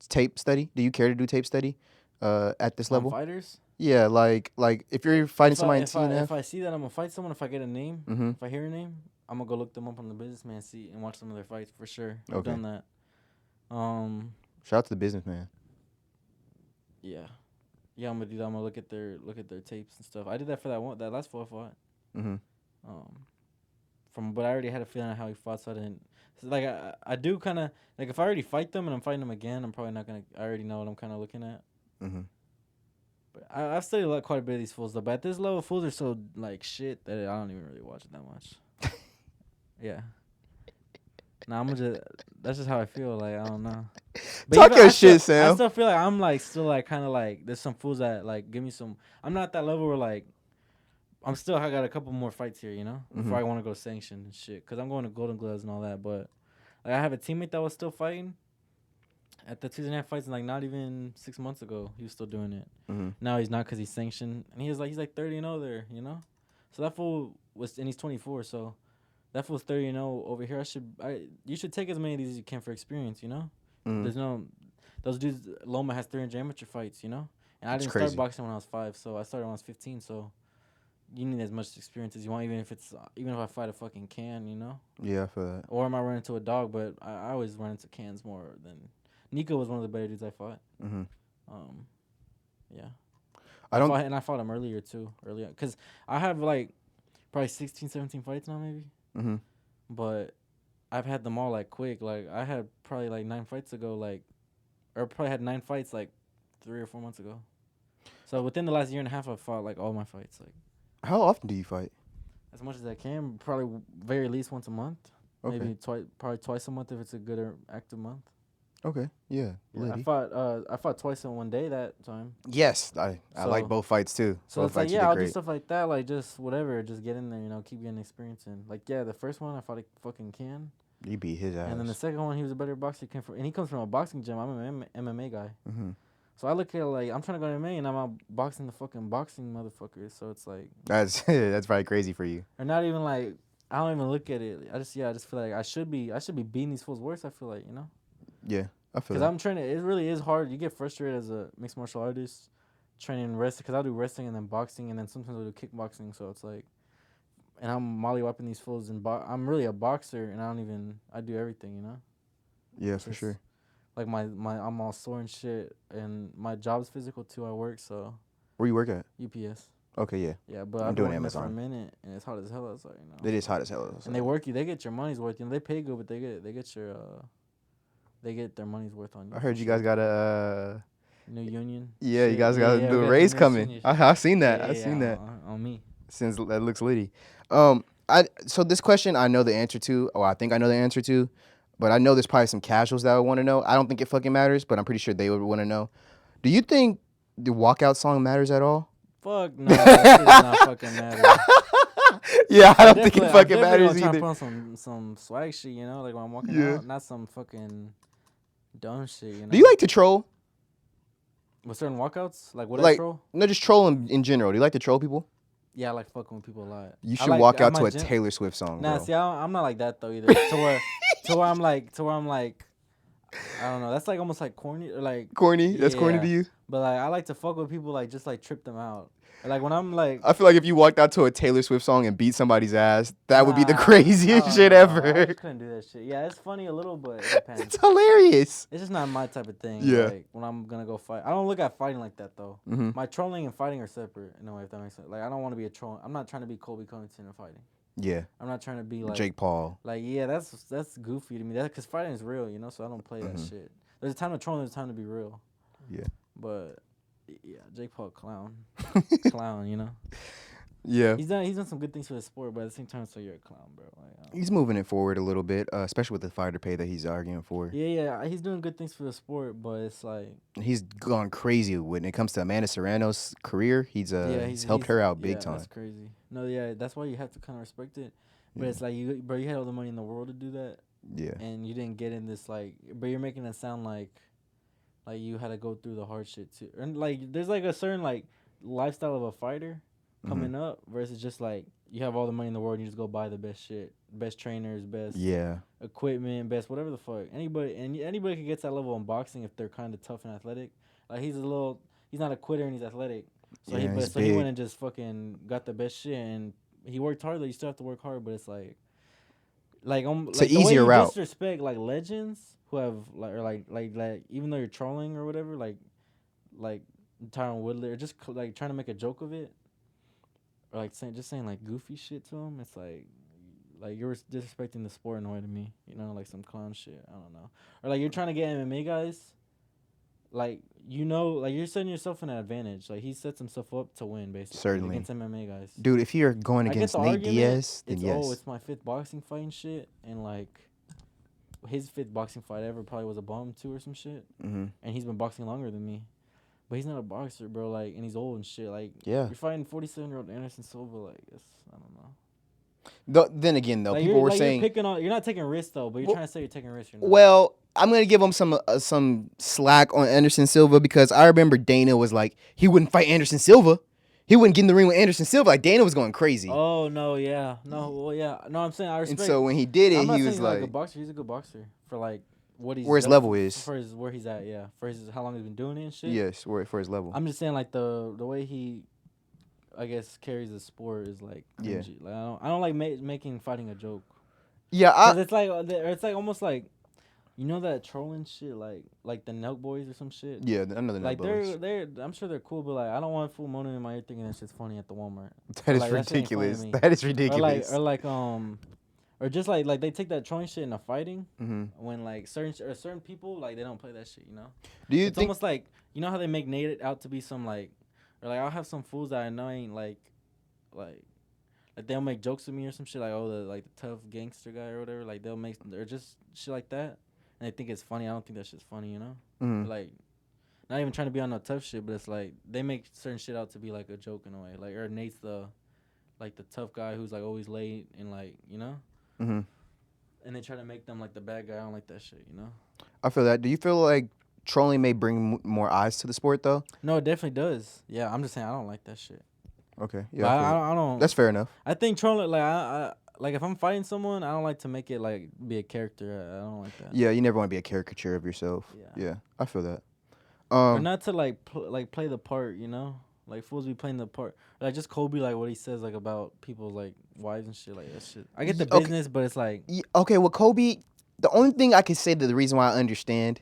tape study. Do you care to do tape study at this level?
Fighters?
Yeah, like if you're fighting somebody in
If I see that I'm gonna fight someone, if I get a name, if I hear a name, I'm gonna go look them up on the businessman seat and watch some of their fights for sure. I've done that.
Shout out to the businessman.
Yeah, I'm gonna do that. I'm gonna look at their tapes and stuff. I did that for that last fight I fought. But I already had a feeling of how he fought, so I didn't. So like I do kind of like if I already fight them and I'm fighting them again, I'm probably not gonna. I already know what I'm kind of looking at. But I've studied quite a bit of these fools though. But at this level, fools are so like shit that I don't even really watch it that much. Yeah. Nah, I'm just. That's just how I feel. Like I don't know. But
Talk
even
your shit,
I
Sam.
still feel like I'm like still like kind of like there's some fools that like give me some. I'm not at that level where like I got a couple more fights here, you know, before
Mm-hmm.
I want to go sanction and shit. Cause I'm going to Golden Gloves and all that. But like I have a teammate that was still fighting at the Tuesday night fights, and like not even 6 months ago, he was still doing it.
Mm-hmm.
Now he's not because he's sanctioned, and he's like 30-0 there, you know. So that fool was, and he's 24, so that fool's 30-0 over here. You should take as many of these as you can for experience, you know.
Mm-hmm.
There's no, those dudes. Loma has 300 amateur fights, you know, and I
It's
didn't start
crazy.
boxing when I was 5, so I started when I was 15, so. You need as much experience as you want, even if I fight a fucking can, you know,
Yeah, I feel that.
or I might run into a dog, but I always run into cans more than Nico was one of the better dudes I fought.
Mm-hmm.
Um, yeah,
I don't.
I fought him earlier too, earlier, cause I have like probably 16, 17 fights now maybe,
Mm-hmm.
but I've had them all like quick. Like I had probably like 9 fights ago, like, or probably had 9 fights like 3 or 4 months ago. So within the last year and a half, I fought like all my fights, like
How often do you fight?
as much as I can. Probably very least once a month.
Okay.
Maybe probably twice a month if it's a good or active month.
Okay. Yeah.
Yeah,
Liddy.
I fought twice in one day that time.
Yes, I like
So
both fights too.
so
Both
it's like
fights you
yeah,
did
I'll do
great.
stuff like that, like just whatever, just get in there, you know, keep getting experience in. Like yeah, the first one I fought a fucking can,
You beat his ass.
and then the second one he was a better boxer. And he comes from a boxing gym. I'm an MMA guy,
Mm-hmm.
so I look at it like I'm trying to go to MMA and I'm out boxing the fucking boxing motherfuckers. So it's like
That's that's probably crazy for you.
or not even like I don't even look at it. I just feel like I should be beating these fools worse. I feel like, you know.
Yeah, I feel
Because
that.
I'm training. It really is hard. You get frustrated as a mixed martial artist training wrestling. Because I do wrestling and then boxing and then sometimes I do kickboxing. So it's like, and I'm mollywhopping these fools and I'm really a boxer and I do everything, you know.
Yeah,
It's
for
just,
sure.
like I'm all sore and shit, and my job's physical too. I work so
Where you work at?
UPS.
Okay, yeah.
Yeah, but
I'm
I've been
doing
working there for a
Amazon.
minute and it's hot as hell outside, you know.
It is hot as hell.
And they get your money's worth. You know, they pay good, but they get their money's worth on you.
I heard you
Shit.
guys got a.
New union.
Yeah, you
Shit,
guys got a
we
new
got
raise
new
coming.
senior shit.
I seen that.
Yeah,
I seen that.
on me.
Since that looks litty. So this question I know the answer to, or I think I know the answer to, but I know there's probably some casuals that would want to know. I don't think it fucking matters, but I'm pretty sure they would want to know. Do you think the walkout song matters at all?
Fuck no, that shit does not fucking matter.
Yeah, I don't think it
I'm
fucking
definitely
matters
gonna try to
either.
put on some swag shit, you know, like when I'm walking
Yeah.
out, not some fucking dumb shit, you know.
Do you like to troll?
With certain walkouts, like what I
Like,
troll?
no, just troll in general. Do you like to troll people?
Yeah, I like fucking with people a lot.
You
I
should
like,
walk
at
out
my
to a
gym-
Taylor Swift song,
Nah,
bro.
see, I'm not like that though either. to where I'm like, I don't know. That's like almost like corny or like
Corny? That's corny to
yeah.
you?
But like I like to fuck with people, like just like trip them out. Or, like when I'm like,
I feel like if you walked out to a Taylor Swift song and beat somebody's ass, that would be the
nah,
craziest
I don't
shit
know. I
ever.
just couldn't do that shit. Yeah, it's funny a little, but it depends.
It's hilarious.
It's just not my type of thing.
Yeah.
Like when I'm gonna go fight, I don't look at fighting like that though.
Mm-hmm.
My trolling and fighting are separate in a way, if that makes sense. Like I don't want to be a troll. I'm not trying to be Colby Covington in fighting.
Yeah.
I'm not trying to be like
Jake Paul.
Like yeah, that's goofy to me. That because fighting is real, you know. So I don't play that shit. There's a time to troll. There's a time to be real.
Yeah.
But yeah, Jake Paul clown, you know.
Yeah.
He's done some good things for the sport, but at the same time, so you're a clown, bro. Like,
He's moving it forward a little bit, especially with the fighter pay that he's arguing for.
yeah, he's doing good things for the sport, but it's like
He's gone crazy when it comes to Amanda Serrano's career. He's helped her out big time.
That's crazy. No, yeah, that's why you have to kind of respect it. But
Yeah.
it's like you had all the money in the world to do that,
Yeah.
and you didn't get in this like, but you're making it sound like you had to go through the hard shit too, and like there's like a certain like lifestyle of a fighter coming up versus just like you have all the money in the world and you just go buy the best shit, best trainers, best equipment, best whatever the fuck. Anybody can get to that level in boxing if they're kind of tough and athletic. Like he's not a quitter and he's athletic. So
Yeah, he's
he
big.
went and just fucking got the best shit and he worked hard. Though you still have to work hard, but it's like
It's
like
an
the way
easier
you
route.
disrespect like legends who have like even though you're trolling or whatever like Tyron Woodley or just like trying to make a joke of it or like saying like goofy shit to him. It's like you're disrespecting the sport in a way to me, you know, like some clown shit. I don't know, or like you're trying to get MMA guys. Like you know, like you're setting yourself an advantage. Like he sets himself up to win, basically.
Certainly.
Against MMA guys.
Dude, if you're going
I get
against
the
Nate
argument.
Diaz, then
It's
yes.
it's my 5th boxing fight and shit, and like his fifth boxing fight ever probably was a bum too or some shit,
Mm-hmm.
and he's been boxing longer than me. But he's not a boxer, bro. Like, and he's old and shit. Like,
Yeah.
you're fighting 47-year-old Anderson Silva. Like, it's, I don't know.
Then again, though,
Like,
people were
you're
saying,
picking on. You're not taking risks though, but you're
well,
trying to say you're taking risks. You're not.
well, I'm gonna give him some slack on Anderson Silva because I remember Dana was like he wouldn't fight Anderson Silva. He wouldn't get in the ring with Anderson Silva. Like Dana was going crazy.
Oh no, yeah, no, well, yeah, no. I'm saying I respect.
And so when he did it,
I'm not
he
saying
was
he's not a
like,
good boxer. He's a good boxer for like what he's
where his
done
level
for,
is.
for his where he's at. Yeah, for his how long he's been doing it and shit.
Yes, for his level.
I'm just saying like the way he, I guess, carries the sport is like cringy.
Yeah.
Like I don't like making fighting a joke.
Yeah,
Cause it's like almost like, you know that trolling shit like the Nelk Boys or some shit.
yeah, I know the
Like
boys.
they're I'm sure they're cool, but like I don't want fool moaning in my ear thinking that shit's funny at the Walmart.
That is
Like, that shit ain't funny to
ridiculous.
me.
That is ridiculous.
Or just like they take that trolling shit in a fighting
Mm-hmm.
when like certain people like they don't play that shit, you know.
Do you
It's
think?
almost like, you know how they make Nate out to be some like, or like I'll have some fools that I know ain't like they'll make jokes with me or some shit like, oh, the tough gangster guy or whatever, like they'll make, or just shit like that, and they think it's funny. I don't think that shit's funny, you know.
Mm-hmm.
Like, not even trying to be on no tough shit, but it's like they make certain shit out to be like a joke in a way. Like, or Nate's the tough guy who's like always late and like, you know.
Mm-hmm.
And they try to make them like the bad guy. I don't like that shit, you know.
I feel that. Do you feel like trolling may bring more eyes to the sport, though?
No, it definitely does. Yeah, I'm just saying I don't like that shit.
Okay.
But
Yeah.
I don't.
That's fair enough.
I think trolling, like I like if I'm fighting someone, I don't like to make it like be a character. I don't like that.
Yeah, you never want to be a caricature of yourself.
Yeah.
Yeah, I feel that.
Or not to like play the part, you know. Like fools be playing the part. Like just Kobe, like what he says like about people's like wives and shit, like that shit. I get the
Okay.
business, but it's like,
Okay, well, Kobe, the only thing I can say that the reason why I understand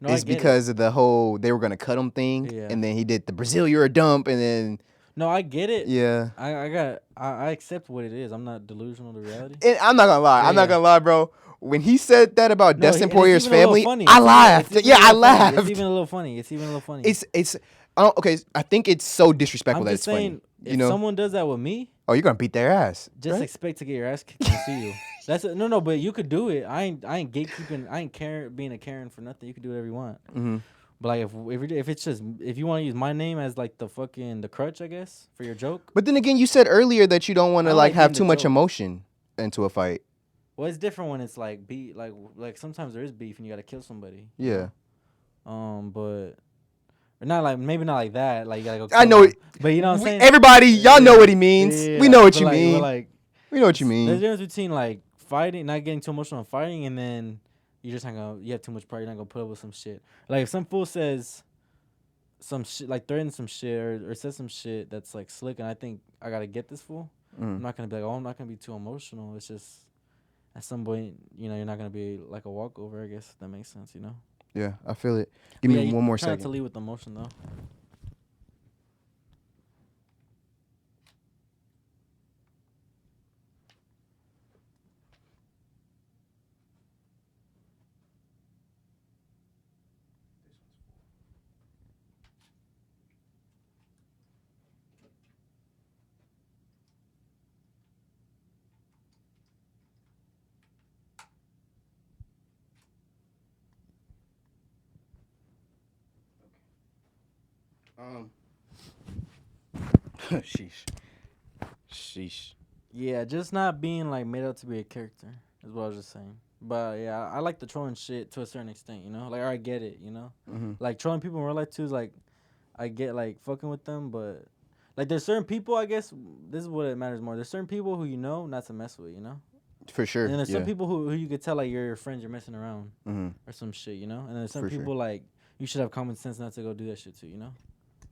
no, I
is
get
because of the whole they were going to cut him thing.
Yeah.
And then he did the Brazil, you're a dump. And then,
no, I get it.
yeah.
I accept what it is. I'm not delusional to reality.
And I'm not going to lie. I'm not going to lie, bro. When he said that about
No,
Dustin
and it's
Poirier's
even a little
family,
funny.
I
It's even-
laughed.
it's even
Yeah,
a
I
little funny.
laughed.
It's even a little funny.
It's okay, I think it's so disrespectful
I'm
that
just
it's
saying,
funny.
if
You know?
someone does that with me,
Oh, you're going to beat their ass.
just
right?
expect to get your ass kicked and see you. That's no, but you could do it. I ain't gatekeeping. I ain't being a Karen for nothing. You can do whatever you want.
Mm-hmm.
But like if it's just, if you want to use my name as like the crutch, I guess, for your joke.
But then again, you said earlier that you don't want
I
to
don't
like
like
have
being
too
the
much
joke.
emotion into a fight.
Well, it's different when it's like like sometimes there is beef and you gotta kill somebody.
Yeah.
But. Or not like, maybe not like that. Like you gotta go.
I
kill
know
them.
it.
But you know what I'm saying.
Everybody, y'all know what he means.
Yeah,
We know what
but
you
like,
mean.
but like,
We know what you
there's a
mean.
difference between like fighting, not getting too emotional and fighting, and then you're just not gonna. You have too much pride. You're not gonna put up with some shit. Like if some fool says some shit, like threatens some shit, or says some shit that's like slick, and I think I gotta get this fool. I'm not gonna be like, oh, I'm not gonna be too emotional. It's just at some point, you know, you're not gonna be like a walkover. I guess if that makes sense, you know.
Yeah, I feel it. Give me one more
try not to
second.
lead with emotion though.
Sheesh. Sheesh.
Yeah, just not being like made out to be a character is what I was just saying. But yeah, I like the trolling shit to a certain extent, you know. Like I get it, you know.
Mm-hmm.
Like trolling people in real life too is like, I get like fucking with them, but like there's certain people, I guess this is what it matters more. There's certain people who you know not to mess with, you know.
For sure.
And then there's
yeah.
some people who you could tell like you're your friends, you're messing around
Mm-hmm.
or some shit, you know. And then there's some
For
people like you should have common sense not to go do that shit too, you know.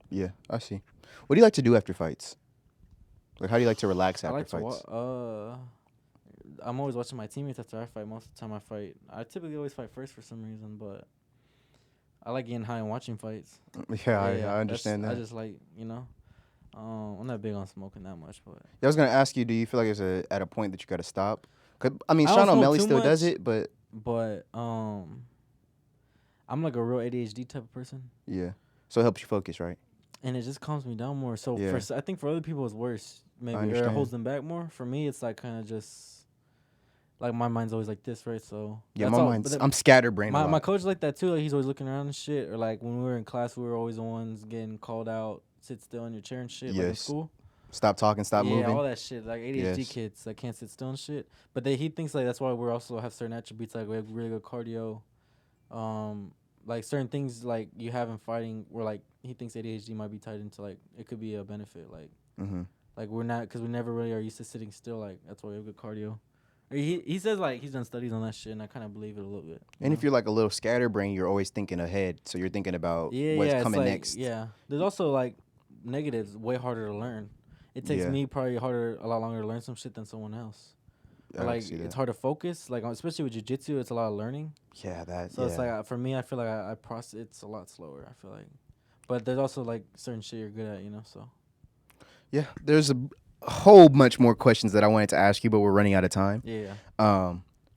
Yeah, I see. What do you like to do after fights? Like, how do you like to relax after
I like
fights?
to I'm always watching my teammates after I fight. Most of the time I fight. I typically always fight first for some reason, but I like getting high and watching fights.
Yeah, I understand that.
I just like, you know, I'm not big on smoking that much, but
Yeah, I was gonna ask you, do you feel like it's at a point that you gotta stop? 'Cause, I mean,
I don't
Sean
smoke
O'Malley
too
still does
much.
it, but
I'm like a real ADHD type of person,
yeah, so it helps you focus, right?
and it just calms me down more. So
Yeah.
I think for other people it's worse, maybe, or it
understand.
holds them back more. For me, it's like kind of just like my mind's always like this, right? So
Yeah,
that's
my
all.
mind's. I'm scatterbrained a
My
lot.
coach like that too. Like he's always looking around and shit. Or like when we were in class, we were always the ones getting called out. Sit still in your chair and shit. Like in
Yes.
school.
Stop talking. Stop
Yeah,
moving.
all that shit. Like ADHD
Yes.
kids that can't sit still and shit. But he thinks like that's why we're also have certain attributes. Like we have really good cardio. Like certain things like you have in fighting where like he thinks ADHD might be tied into like it could be a benefit. Like
Mm-hmm.
like we're not because we never really are used to sitting still. Like that's why we have good cardio. Or he says like he's done studies on that shit and I kind of believe it a little bit.
And if you're like a little scatterbrained, you're always thinking ahead. So you're thinking about what's
it's
coming
like,
next.
Yeah, there's also like negatives way harder to learn. It takes
Yeah.
me probably a lot longer to learn some shit than someone else.
I
Or
can
like
see that.
it's hard to focus. Like especially with jiu-jitsu, it's a lot of learning.
Yeah, that.
So
yeah.
it's like for me, I feel like I process it's a lot slower. I feel like, but there's also like certain shit you're good at, you know. So
Yeah, there's a whole bunch more questions that I wanted to ask you, but we're running out of time.
yeah,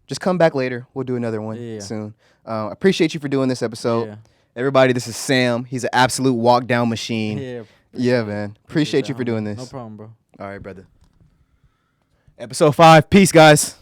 Just come back later. We'll do another one
Yeah.
soon. Appreciate you for doing this episode.
yeah,
Everybody, this is Sam. He's an absolute walk down machine.
yeah.
Yeah, man. Appreciate
that,
you for doing
homie.
this.
No problem, bro.
All right, brother. Episode 5. Peace, guys.